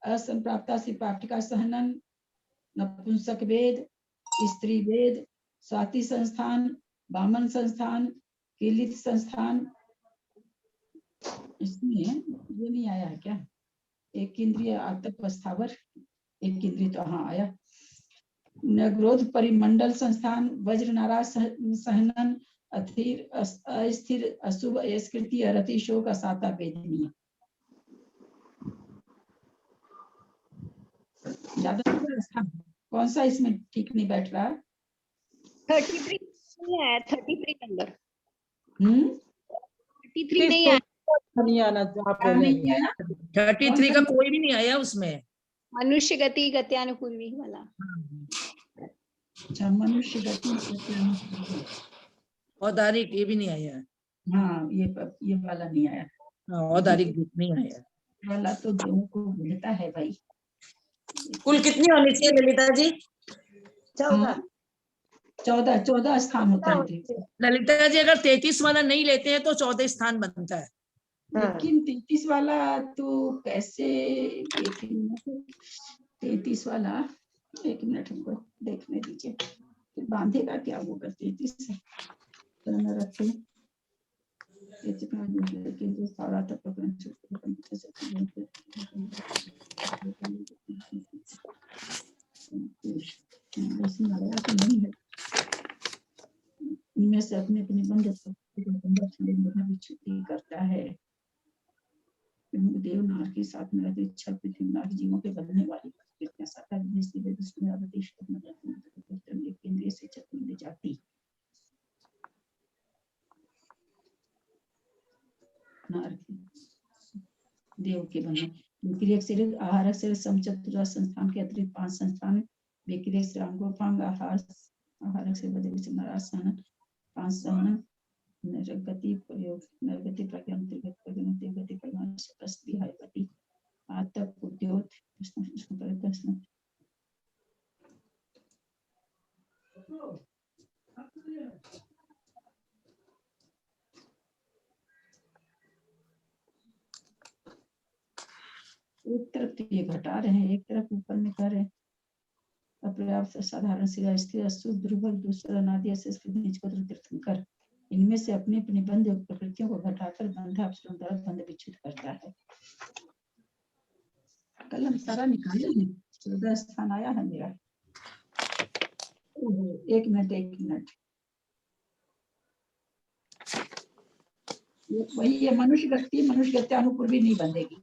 असंप्राप्ता पाठिका सहनन, नपुंसक वेद, स्त्री वेद, स्वाति संस्थान, वामन संस्थान, किलित संस्थान। इसमें ये नहीं आया है क्या? एक इंद्रिय आतप स्थावर, एक इंद्रिय तो हाँ आया। नग्रोध परिमंडल संस्थान, वज्र नाराज सहनन, अथिर अस्थिर अशुभ अस्कृति अरति शोक असाता वेदनीय। ज्यादा कौन सा इसमें ठीक नहीं बैठ रहा है? 33 नहीं आया, 33 नंबर 33 नहीं आया। नहीं आना नहीं आया, 33 का कोई भी नहीं आया उसमें। मनुष्य गति गत्यानुपूर्वी वाला। अच्छा, मनुष्य गति औदारिक ये भी नहीं आया। हाँ, ये वाला नहीं आया। हाँ, औदारिक नहीं आया वाला तो दोनों को मिलता है भाई। कुल कितनी होनी चाहिए ललिता जी? 14 स्थान होता है। ललिता जी अगर 33 वाला नहीं लेते हैं तो 14 स्थान बनता है। लेकिन 33 वाला तो कैसे? 33 वाला 1 मिनट हमको देखने दीजिए, फिर बांधेगा क्या वो? 33 से रखे नहीं है। इनमें से अपने अपने बंद छुट्टी करता है। देवनार के साथ में रहते इच्छा पृथ्वीनाथ जीवों के बनने वाली केंद्रीय से चतुर्थ जाति देव के बने। विक्रियक से आहारक से समचतुरा संस्थान के अतिरिक्त 5 संस्थान विक्रियक से अंगोपांग आहारक से नरासन 5 सहन नरगति प्रयोग नरगति प्रज्ञा गति प्रज्ञा गति आतप उद्योग प्रश्न एक तरफ तो ये घटा रहे हैं, एक तरफ ऊपर में कर रहे हैं। अपर्याप्त साधारण सिरा स्थिर अशुद्ध दुर्बल दूसरा अनादि तीर्थंकर इनमें से अपने अपने बंध प्रकृतियों को घटाकर बंधा बंध विच्छित करता है। कलम सारा निकाले हैं। 14 स्थान आया है मेरा। 1 मिनट वही ये मनुष्य गति अनुकूल भी नहीं बंधेगी।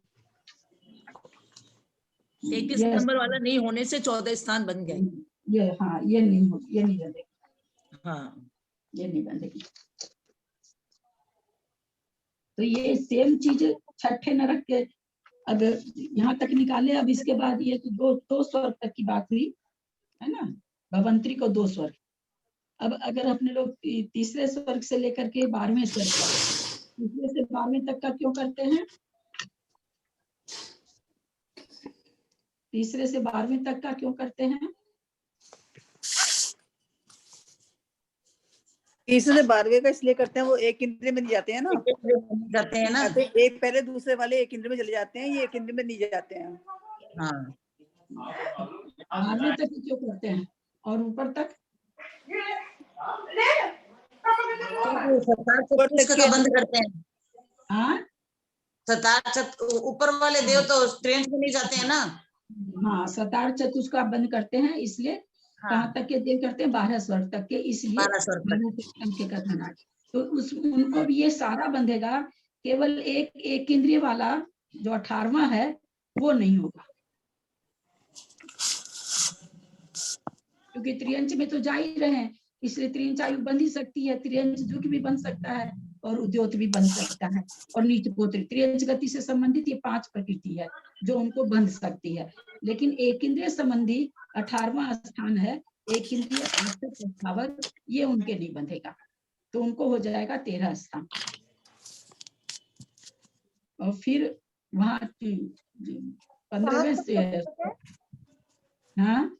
33 नंबर वाला नहीं होने से 14 स्थान बन गए। ये हाँ, ये नहीं बंधेगी। हाँ, ये नहीं बंधेगी। तो ये सेम चीज छठे न रख के अब यहाँ तक निकाले। अब इसके बाद ये तो दो स्वर्ग तक की बात हुई है ना, भवंतरी को 2 स्वर्ग। अब अगर अपने लोग तीसरे स्वर्ग से लेकर के 12वें स्वर्ग तक, तीसरे से 12वें तक का क्यों करते हैं? तीसरे से 12वें तक का क्यों करते हैं? तीसरे से 12वें का इसलिए करते हैं, वो एक इंद्रिय में नहीं जाते हैं ना, जाते हैं ना। एक पहले दूसरे वाले एक इंद्रिय में चले जाते हैं, ये एक इंद्रिय में नहीं जाते हैं। हाँ, 12वें तक क्यों करते हैं और ऊपर तक? का बंद करते हैं। हाँ, ऊपर वाले देव तो ट्रेन में नहीं जाते हैं ना। हाँ, सतार चतुष्का बंद करते हैं, इसलिए कहाँ तक के देव करते हैं? 12 स्वर्ग तक के, इसलिए 12 स्वर्ग के कथन आज। तो उनको भी ये सारा बंधेगा, केवल एक इंद्रिय वाला जो 18वां है वो नहीं होगा, क्योंकि त्रियंच में तो जा ही रहे हैं, इसलिए त्रियंच आयु बन ही सकती है। त्रियंच जुग भी बन सकता है और उद्योत भी बन सकता है। और नीच गोत्र त्रियंच गति से संबंधित ये 5 प्रकृति है जो उनको बंध सकती है। लेकिन एक इंद्रिय संबंधी 18वां स्थान है, एक इंद्रिय ये उनके नहीं बंधेगा, तो उनको हो जाएगा 13 स्थान। और फिर वहां 15वें से हाँ,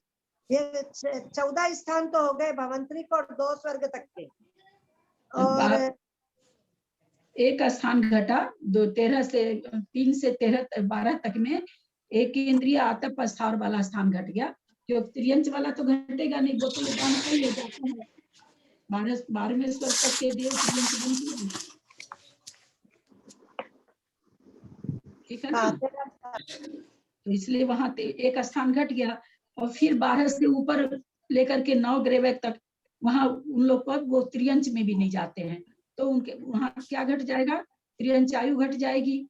ये 14 स्थान तो हो गए भवंतरी को और 2 स्वर्ग तक के। और एक स्थान घटा, 13 से 3 से 12 तक में एक इंद्रिय आतप स्थावर वाला स्थान घट गया, क्योंकि त्रियंच वाला तो घटेगा नहीं, वो तो जानता ही हो जाता है। 12वें स्वर तक के देव त्रियंच बनते हैं, ठीक है ना। तो इसलिए वहां एक स्थान घट गया, और फिर 12 से ऊपर लेकर के 9 ग्रेवक तक वहां उन लोग पर वो त्रियंच में भी नहीं जाते हैं, तो उनके वहां क्या घट जाएगा, त्रियंच आयु घट जाएगी,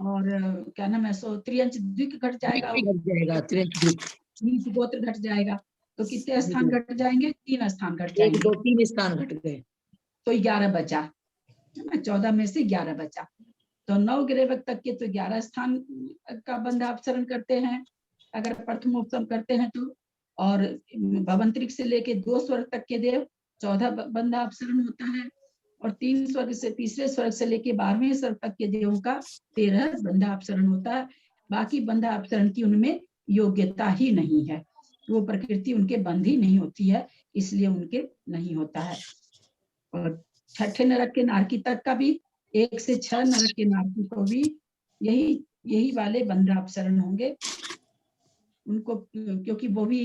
और क्या नाम है सो त्रियंच द्विक घट जाएगा, त्रियंच गोत्र घट जाएगा। तो कितने स्थान घट जाएंगे, 3 स्थान घट जाएंगे। 1 2 3 स्थान घट गए, तो 11 बचा, है ना, 14 में से 11 बचा। तो 9 ग्रेवक तक के तो 11 स्थान का बंधा अपसरण करते हैं अगर प्रथमोपसम करते हैं तो, और भवंतरिक से लेके 2 स्वर्ग तक के देव 14 बंधा अपसरण होता है, और 3 स्वर्ग से तीसरे स्वर्ग से लेके 12वें स्वर्ग तक के देवों का 13 बंधा अपसरण होता है। बाकी बंधा अपसरण की उनमें योग्यता ही नहीं है, वो प्रकृति उनके बंध ही नहीं होती है, इसलिए उनके नहीं होता है। और छठे नरक के नारकी तक का भी 1 से 6 नरक के नारकी को भी यही वाले बंधा अपसरण होंगे उनको, क्योंकि वो भी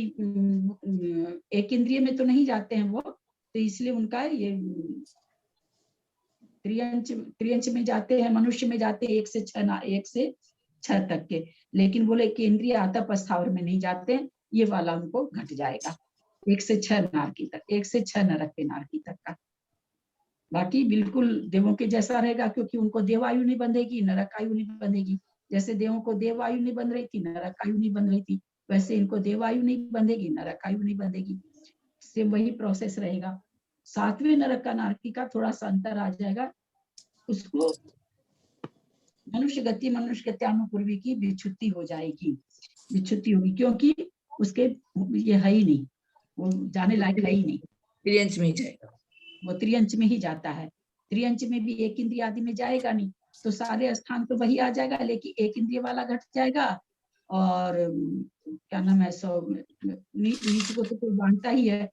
एक इंद्रिय में तो नहीं जाते हैं वो, तो इसलिए उनका ये त्रियंच में जाते हैं, मनुष्य में जाते हैं 1 से 6 तक के, लेकिन बोले कि इंद्रिय आतप स्थावर में नहीं जाते, ये वाला उनको घट जाएगा 1 से 6 नारकी तक, 1 से 6 नरक के नारकी तक का। बाकी बिल्कुल देवों के जैसा रहेगा, क्योंकि उनको देवायु नहीं बंधेगी, नरक आयु नहीं बंधेगी। जैसे देवों को देवायु नहीं बंध रही थी, नरक आयु नहीं बंध रही थी, वैसे इनको देवायु नहीं बंधेगी, नरक आयु नहीं बंधेगी, सेम वही प्रोसेस रहेगा। 7वें नरक का नारकी का थोड़ा सा अंतर आ जाएगा, उसको मनुष्य गति अनुपूर्वी की विच्छुत्ति हो जाएगी, विच्छुत्ति होगी, क्योंकि उसके ये है ही नहीं, वो जाने लायक है ही नहीं, त्रियंच में ही जाएगा, वो त्रियंच में ही जाता है। त्रियंच में भी एक इंद्रिय आदि में जाएगा नहीं, तो सारे स्थान तो वही आ जाएगा, लेकिन एक इंद्रिय वाला घट जाएगा, और क्या नाम है सो नीच गोत्र को जानता ही है,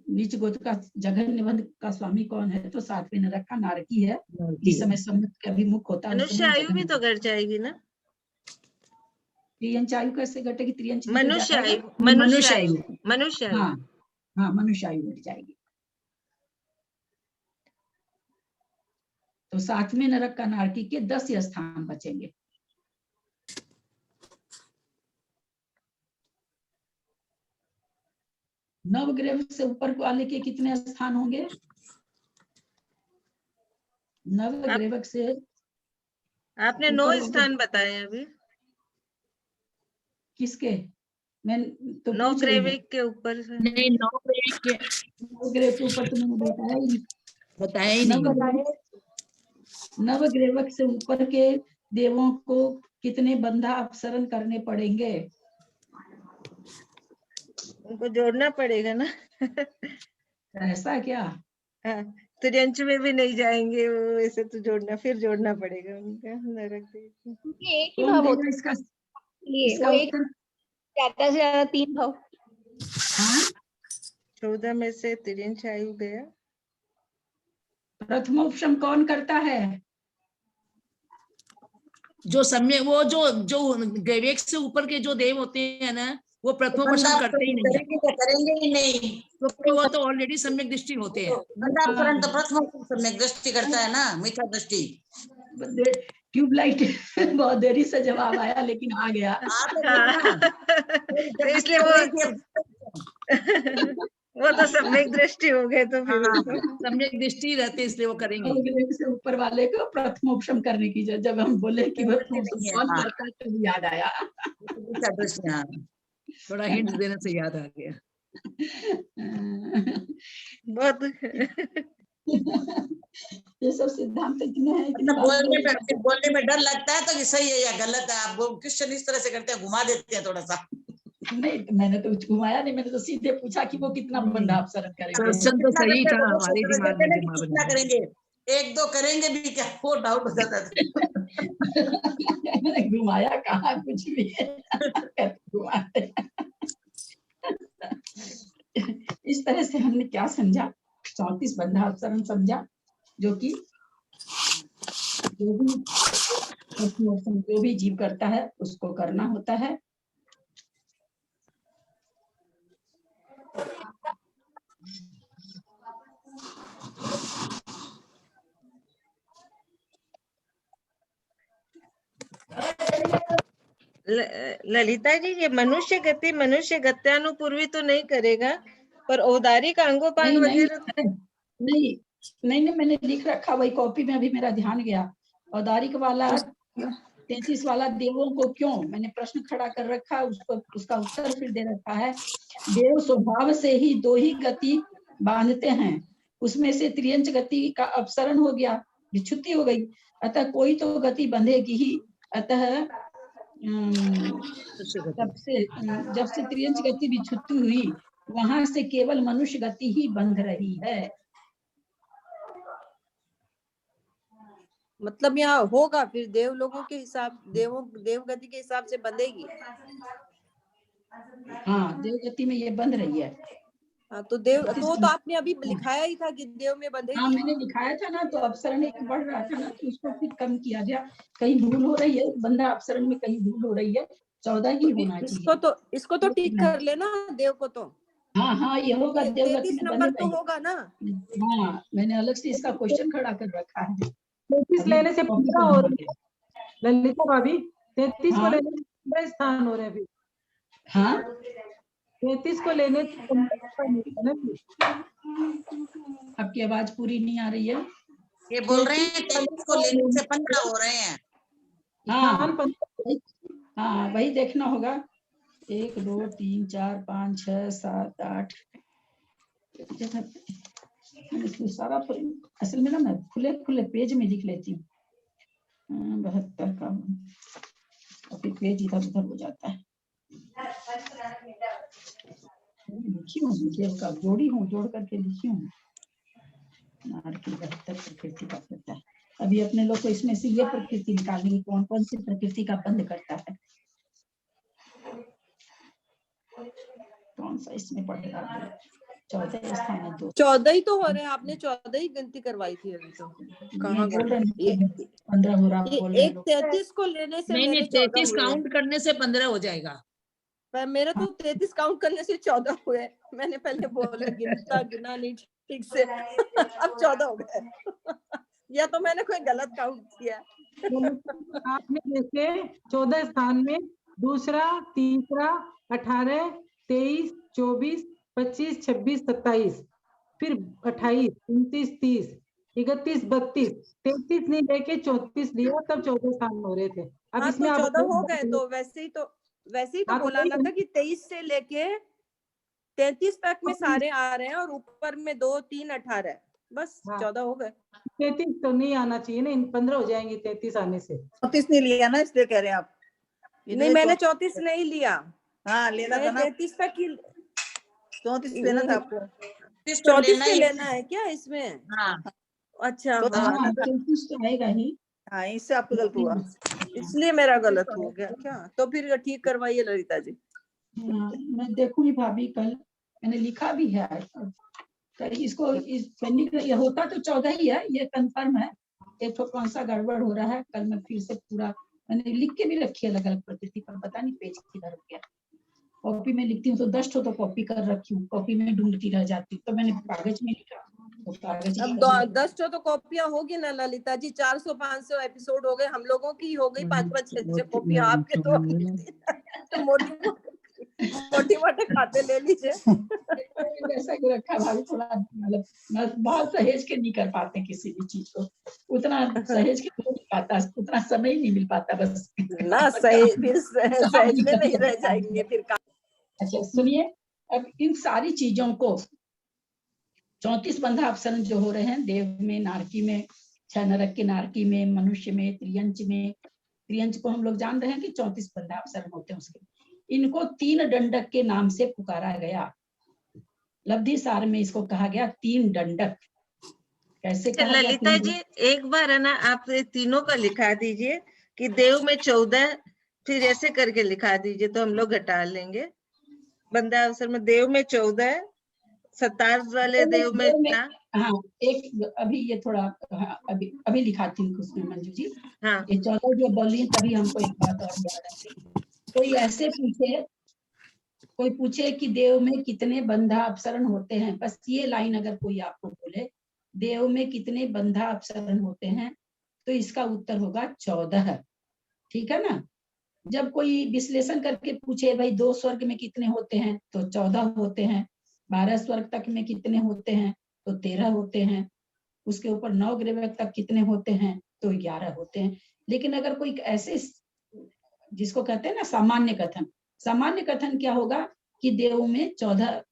नीच गोत्र का जघन निबंध का स्वामी कौन है, तो 7वें नरक का नारकी है। जिस समय सम्मत का अभिमुख होता है, मनुष्य आयु भी तो घट जाएगी ना, त्रियंच आयु कैसे घटेगी, त्रियंच मनुष्य आयु, हाँ हाँ, मनुष्य आयु घट जाएगी। तो 7वें नरक का नारकी के 10 स्थान बचेंगे। नवग्रह से ऊपर वाले के कितने स्थान होंगे, नवग्रह से आपने 9 स्थान बताए अभी, किसके, मैं तो 9 ग्रेविक के ऊपर से नहीं, 9 ग्रेव के ऊपर तो मैंने बताया ही नहीं। नवग्रेवक से ऊपर के देवों को कितने बंधा अपसरण करने पड़ेंगे, उनको जोड़ना पड़ेगा ना। ऐसा क्या, हाँ, त्रियंच में भी नहीं जाएंगे वो, वैसे तो जोड़ना पड़ेगा उनका नरक। एक ही भाव होता है इसका वो, एक ज्यादा से ज्यादा 3 भाव। 14 में से त्रियंच आयु गया। प्रथमोपशम कौन करता है, जो समय वो जो ग्रेवेक से ऊपर के जो देव होते हैं ना, वो प्रथमोपशम करते ही नहीं है, करेंगे ही नहीं, क्योंकि वो तो ऑलरेडी सम्यक दृष्टि होते हैं। बंधापसरण तो प्रथम सम्यक दृष्टि करता है ना, मिथ्या दृष्टि। ट्यूबलाइट बहुत देरी से जवाब आया, लेकिन आ गया। इसलिए वो तो सम्यक दृष्टि हो गए, तो फिर सम्यक दृष्टि रहते, इसलिए वो करेंगे। से ऊपर वाले को प्रथमोपशम करने की, जब हम बोले कि प्रथमोपशम कौन करता है, तो याद आया, थोड़ा हिंट देने से याद आ गया। बहुत ये सब सिद्धांत इतने हैं, बोलने में डर लगता है तो कि सही है या गलत है, आप क्वेश्चन इस तरह से करते हैं, घुमा देते हैं थोड़ा सा। नहीं, मैंने तो कुछ घुमाया नहीं, मैंने तो सीधे पूछा कि वो कितना बंधा अपसरण करेंगे। क्वेश्चन तो सही था, हमारे दिमाग में कितना करेंगे, 1-2 करेंगे भी क्या, वो डाउट हो जाता था। मैंने घुमाया कहाँ, कुछ भी घुमाते। इस तरह से हमने क्या समझा 34 बंधा अपसरण समझा, जो कि जो भी जीव करता है उसको करना होता है। ललिता जी, ये मनुष्य गति मनुष्य गत्यानुपूर्वी तो नहीं करेगा, पर औदारिक अंगोपांग वगैरह नहीं, मैंने लिख रखा वही कॉपी में, अभी मेरा ध्यान गया। औदारिक वाला 33 वाला देवों को क्यों, मैंने प्रश्न खड़ा कर रखा, उसका उत्तर फिर दे रखा है। देव स्वभाव से ही 2 ही गति बांधते हैं, उसमें से त्रियंच गति का अपसरण हो गया, विच्छुत्ति हो गई, अतः कोई तो गति बंधेगी ही। अतः जब से त्रियंच गति विच्छुत्ति हुई, वहां से केवल मनुष्य गति ही बंध रही है। मतलब यहाँ होगा फिर देव लोगों के हिसाब, देव गति के हिसाब से बंधेगी। हाँ, देव गति में ये बंध रही है। हाँ, तो देव तो आपने अभी लिखाया ही था कि देव में बंधेगी। हाँ, मैंने लिखाया था ना, तो अपसरण एक बढ़ रहा था ना, तो उसको फिर कम किया गया। कहीं भूल हो रही है, बंधा अपसरण में कहीं भूल हो रही है, 14 ही होना चाहिए। इसको तो ठीक कर लेना देव को तो। हाँ, ये होगा, देव गति 33 नंबर तो होगा ना। हाँ, मैंने अलग से इसका क्वेश्चन खड़ा कर रखा है। 33 लेने से 15 हो रही है ललिता भाभी, 33 को लेने से 15 स्थान हो रहे हैं। हाँ, 33 को लेने से 15। आपकी आवाज पूरी नहीं आ रही है। ये बोल रहे हैं 33 को लेने से 15 हो रहे हैं। हाँ, वही देखना होगा। 1 2 3 4 5 6 7 8 सारा असल में ना मैं खुले पेज में लिख लेती हूँ। 72 का फिर पेज इधर उधर हो जाता है। लिखी हूँ, जोड़ करके लिखी हूँ। 72 प्रकृति का पता है। अभी अपने लोग को इसमें से ये प्रकृति निकालेंगे, कौन कौन सी प्रकृति का बंध करता है, कौन सा इसमें पढ़ेगा। 14 स्थान है, 14 ही तो हो रहे हैं। आपने 14 ही गिनती करवाई थी अभी तो। कहाँ 15 हो रहा है। एक 33 को लेने से नहीं, 33 काउंट करने से 15 हो जाएगा। पर मेरा तो 33 काउंट करने से 14 हुए। मैंने पहले बोला गिना नहीं ठीक से, अब 14 हो गए। या तो मैंने कोई गलत काउंट किया। आपने जैसे 14 स्थान में दूसरा, तीसरा, 18, 23, 24, 25, 26, 27, फिर 28, 29, 30, 31, 32, 33 नहीं लेके 34 लिया, तब 14 स्थान हो रहे थे। अब इसमें 14 हो गए। तो वैसे ही तो बोला ना था कि 23 से लेके 33 तक में सारे आ रहे हैं, और ऊपर में 2, 3, 18, बस 14 हो गए। 33 तो नहीं आना चाहिए ना, इन 15 हो जाएंगे 33 आने से। 34 नहीं लिया ना, इसलिए कह रहे हैं आप। नहीं, मैंने 34 नहीं लिया। हाँ, लेना था ना, 33 तक ही 34 लेना था आपको। 34 से लेना है क्या इसमें? हाँ, अच्छा, 34 तो आएगा ही। हाँ, इससे आपको गलत हुआ, इसलिए मेरा गलत हो गया क्या? तो फिर ठीक करवाइए ललिता जी। मैं देखूंगी भाभी, कल मैंने लिखा भी है। इसको ये होता तो 14 ही है, ये कंफर्म है। एक तो कौन सा गड़बड़ हो रहा है, कल मैं फिर से पूरा मैंने लिख के भी रखी है अलग अलग प्रकृति पर, पता नहीं पेज किधर हो गया। कॉपी में लिखती हूँ तो 10 तो कॉपी कर रखी हूँ, कॉपी में ढूंढती रह जाती हूँ, तो मैंने कागज में लिखा। तो कागज अब 10 तो कॉपियां होगी ना ललिता जी। 400-500 एपिसोड हो गए, हम लोगों की हो गई 5-5 6 कॉपी, आपके तो मोटी मोटे खाते ले लीजिए। ऐसा क्यों रखा भाभी, थोड़ा मतलब बहुत सहेज के नहीं कर पाते किसी भी चीज को, उतना सहेज के नहीं पाता, उतना समय ही नहीं मिल पाता बस ना। सहेज में नहीं रह जाएंगे फिर। अच्छा सुनिए, अब इन सारी चीजों को 34 बंधा अपसरण जो हो रहे हैं, देव में, नारकी में, 6 नरक के नारकी में, मनुष्य में, त्रियंच में। त्रियंच को हम लोग जान रहे हैं कि 34 बंधा अपसरण होते हैं उसके। इनको 3 दंडक के नाम से पुकारा गया। लब्धि सार में इसको कहा गया 3 दंडक। कैसे कहा गया? ललिता जी, एक बार है ना, आप तीनों का लिखा दीजिए कि देव में 14, फिर ऐसे करके लिखा दीजिए तो हम लोग घटा लेंगे। बंदा अवसर में देव में 14, 27 वाले देव में क्या? हाँ एक अभी ये थोड़ा, हाँ, अभी लिखाती हूँ उसमें मंजू जी। हाँ। ये 14 जो बोली तभी हमको एक बात और याद आई। कोई ऐसे कोई पूछे कि देव में कितने बंधा अपसरण होते हैं, बस ये लाइन अगर कोई आपको बोले देव में कितने बंधा अपसरण होते हैं, तो इसका उत्तर होगा 14। ठीक है ना। जब कोई विश्लेषण करके पूछे भाई 2 स्वर्ग में कितने होते हैं, तो 14 होते हैं। 12 स्वर्ग तक में कितने होते हैं, तो 13 होते हैं। उसके ऊपर 9 ग्रह तक कितने होते हैं, तो 11 होते हैं। लेकिन अगर कोई ऐसे जिसको कहते हैं ना सामान्य कथन, सामान्य कथन क्या होगा कि देव में 14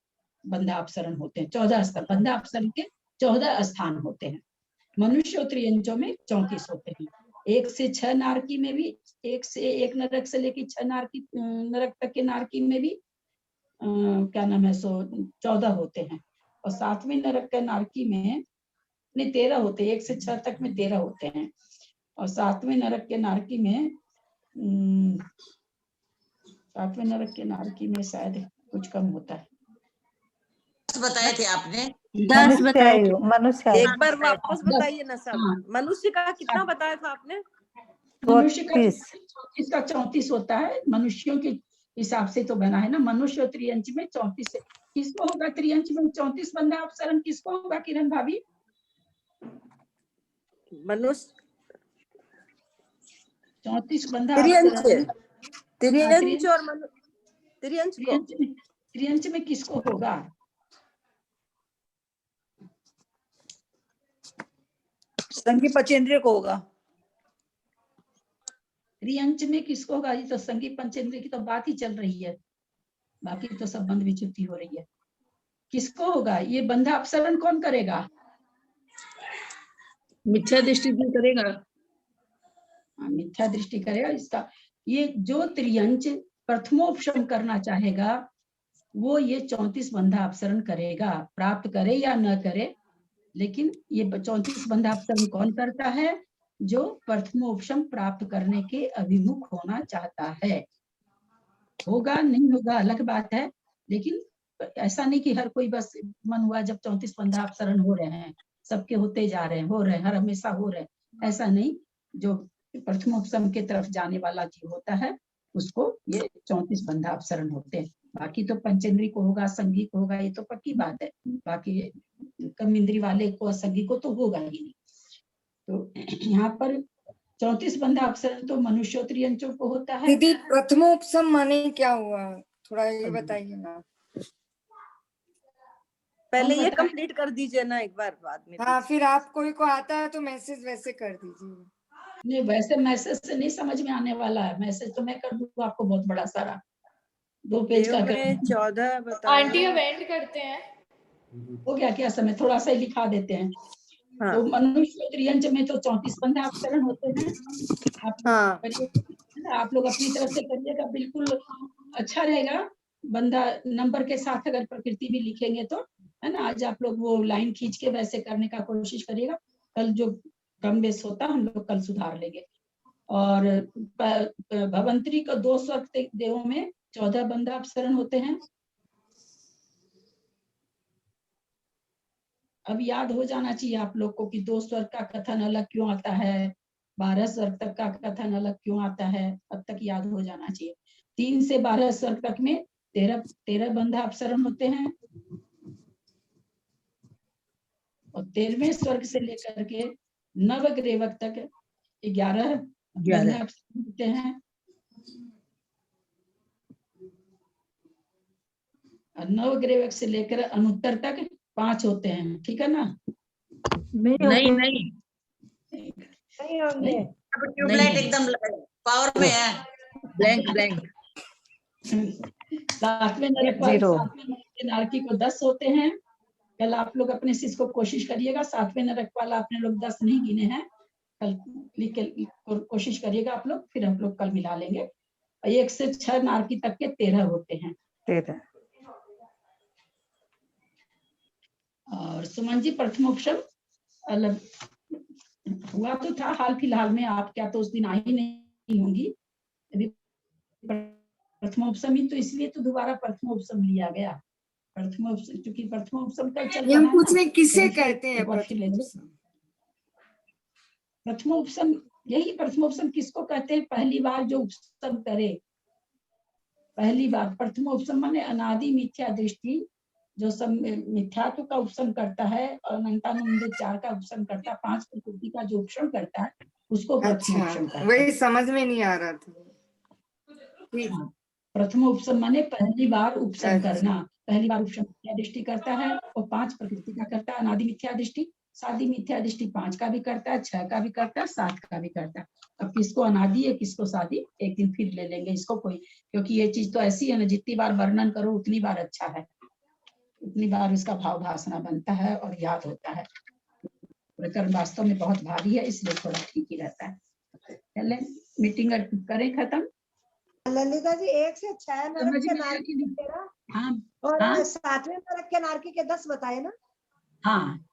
बंधा अपसरण होते हैं, 14 स्थान बंधा अपसरण के 14 स्थान होते हैं। मनुष्य और त्रियंचों में 34 होते हैं। 1 से 6 नारकी में भी, 1 नरक से लेकर 6 नरक तक के नारकी में भी क्या नाम है 14 होते हैं। और 7वें नरक के नारकी में 13 होते हैं। 1 से 6 तक में 13 होते हैं। और 7वें नरक के नारकी में 7वें नरक के नारकी में शायद कुछ कम होता है। बताए थे आपने 10 बताए थे। मनुष्य एक बार वापस बताइए ना सब। मनुष्य का कितना बताया था आपने? मनुष्य का 34 का 34 होता है। मनुष्यों के हिसाब से तो बना है ना। मनुष्य और त्रियंच में 34 है। किसको होगा त्रियंच में 34 बंधा अपसरण, किसको होगा किरण भाभी? मनुष्य 34 बंधा त्रियंच और त्रियंच में किसको होगा? संगी पंचेंद्रिय को होगा। त्रियंच में किसको होगा? ये तो संगी पंचेंद्रिय की तो बात ही चल रही है, बाकी तो सब बंध विच्युति हो रही है। किसको होगा ये बंधा अपसरण? कौन करेगा? मिथ्या दृष्टि दूर करेगा। मिथ्या दृष्टि करेगा। इसका ये जो त्रियंच प्रथमोपशम करना चाहेगा वो ये 34 बंधा अपसरण करेगा, प्राप्त करे या न करे। लेकिन ये 34 बंधा अपसरण कौन करता है? जो प्रथमोपशम प्राप्त करने के अभिमुख होना चाहता है। होगा नहीं होगा अलग बात है, लेकिन ऐसा नहीं कि हर कोई बस मन हुआ जब 34 बंधा अपसरण हो रहे हैं सबके होते जा रहे हैं, हो रहे हैं, हर हमेशा हो रहे हैं, ऐसा नहीं। जो प्रथमोपशम के तरफ जाने वाला जीव होता है उसको ये 34 बंधा अपसरण होते हैं। बाकी तो पंचेंद्री को होगा, संगी को होगा, ये तो पक्की बात है। बाकी कम इंद्री वाले को, संगी को तो होगा ही नहीं। तो यहाँ पर 34 बंधा अपसरण तो मनुष्य त्रियंचों को होता है। दीदी प्रथमोपशम माने क्या हुआ, थोड़ा ये बताइए ना। पहले ये कंप्लीट कर दीजिए ना एक बार, बाद में। हाँ फिर आप कोई को आता है तो मैसेज वैसे कर दीजिए। नहीं वैसे मैसेज से नहीं समझ में आने वाला है। मैसेज तो मैं कर दूंगा आपको बहुत बड़ा सारा, 2 पेज का। 14 बताया। आंटी अब एंड करते हैं। हो गया क्या समय? थोड़ा सा ही लिखा देते हैं। हाँ। तो मनुष्य त्रियंच में तो 34 बंधा अपसरण होते हैं। आप लोग अपनी तरफ से करिएगा, बिल्कुल अच्छा रहेगा। बंधा नंबर के साथ अगर प्रकृति भी लिखेंगे तो, है ना। आज आप लोग वो लाइन खींच के वैसे करने का कोशिश करिएगा। कल जो कम बेस होता हम लोग कल सुधार लेंगे। और भवंतरी को 2 स्वर्ग देवों में 14 बंधा अपसरण होते हैं। अब याद हो जाना चाहिए आप लोग को कि 2 स्वर्ग का कथन अलग क्यों आता है, 12 स्वर्ग तक का कथन अलग क्यों आता है, अब तक याद हो जाना चाहिए। 3 से 12 स्वर्ग तक में 13 बंधा अपसरण होते हैं। और 13वें स्वर्ग से लेकर के नवग्रेवक तक 11 बंधा अपसरण होते हैं। और नवग्रेवक से लेकर अनुत्तर तक 5 होते हैं। ठीक है ना? नहीं नहीं होंगे। अब ट्यूबलाइट एकदम पावर में है। ब्लैंक 7वें नारकी को 10 होते हैं। कल आप लोग अपने शिष्य को कोशिश करिएगा। 7वें नरक वाला आपने लोग 10 नहीं गिने हैं, कल लिख के कोशिश करिएगा आप लोग, फिर हम लोग कल मिला लेंगे। 1 से 6 नारकी तक के 13 होते हैं। 13। और सुमन जी प्रथमोपशम अलग हुआ तो था हाल फिलहाल में, आप क्या तो उस दिन आई नहीं होंगी। अभी प्रथमोपशम ही तो, इसलिए तो दोबारा प्रथमोपशम लिया गया। प्रथमोपसम, क्योंकि प्रथमोपसम कल चल ये हम रहा है पूछ ना, रहे हैं किसे तो फिर कहते हैं एक बार फिर ले लो। प्रथमोपसम? प्रथमोपसम, यही प्रथमोपसम किसको कहते हैं? पहली बार जो उपसम करे, पहली बार। प्रथमोपसम माने अनादि मिथ्या दृष्टि, जो सब मिथ्यात्व का उपसम करता है और अनंतानुबंधित चार का उपसम करता है, 5 प्रकृति का जो उपसम करता है उसको अच्छा, प्रथमोपसम कहते हैं। वही समझ में नहीं आ रहा था। ठीक। प्रथम उपसम माने पहली बार उपसम अच्छा। करना, पहली बार उपसम मिथ्या दृष्टि करता है और 5 प्रकृति का करता है। अनादि मिथ्या दृष्टि, सादी मिथ्या दृष्टि 5 का भी करता है, 6 का भी करता है, 7 का भी करता है। अब किसको अनादि है किसको सादी, एक दिन फिर ले लेंगे इसको कोई, क्योंकि ये चीज तो ऐसी है ना, जितनी बार वर्णन करो उतनी बार अच्छा है, उतनी बार उसका भाव भासना बनता है और याद होता है। प्रकरण वास्तव में बहुत भारी है, इसलिए थोड़ा ठीक ही रहता है। चलें, मीटिंग करें खत्म। ललिता जी 1 से 6 नरक समझ के में आया नारकी कि नहीं? के 13 हाँ और हाँ 7वें नरक के नारकी के 10 बताए ना। हाँ,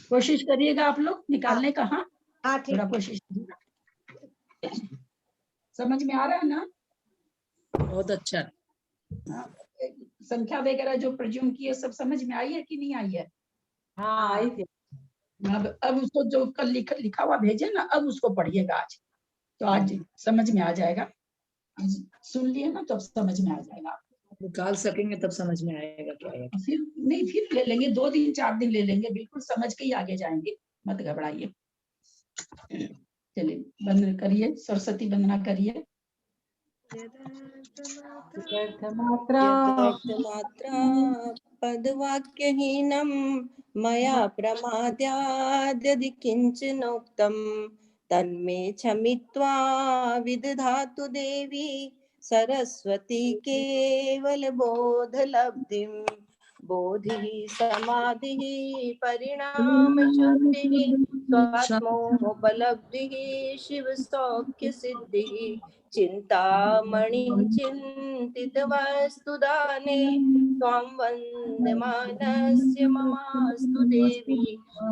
कोशिश करिएगा आप लोग निकालने का। हाँ हाँ ठीक थोड़ा है। कोशिश करिएगा। समझ में आ रहा है ना? बहुत अच्छा। हाँ, संख्या वगैरह जो प्रज्यूम की है सब समझ में आई है कि नहीं आई है? हाँ आई थी। अब उसको जो कल लिखा हुआ भेजे ना, अब उसको पढ़िएगा आज, तो आज समझ में आ जाएगा। आज सुन लिए ना तो अब समझ में आ जाएगा। निकाल सकेंगे तब समझ में आएगा क्या है। फिर नहीं, फिर ले लेंगे, 2 दिन 4 दिन ले लेंगे, बिल्कुल समझ के ही आगे जाएंगे, मत घबराइए। चलिए वंदना करिए, सरस्वती वंदना करिए। मात्रा यथार्थमात्रा पदवाक्यहीनं मया प्रमाद्याद्यदि किञ्चिनोक्तं तन्मे क्षमित्वा विदधातु देवी सरस्वती केवलबोधलब्धिं। बोधिः समाधिः परिणामशुद्धिः स्वात्मोपलब्धिः शिवसौख्यसिद्धिः चिंतामणि चिंतित वस्तुदाने त्वां वंदमानस्य ममास्तु देवी।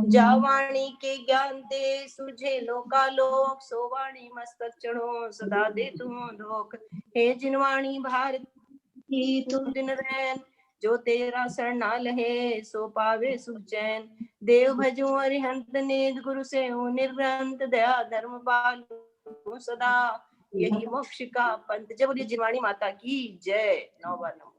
जावाणी के ज्ञान दे सुझे लोकालोक सोवाणी मस्तक चढ़ो सदा दे तुम लोक। हे जिनवाणी भारती तू दिन रैन जो तेरा शरणाल है सो पावे सुख चैन। देव भजो अरिहंत निज गुरु से हो निर्ग्रंथ दया धर्म पालो सदा यही मोक्ष का पंथ। जब बोलिए जिनवाणी माता की जय। 9 बार नमो।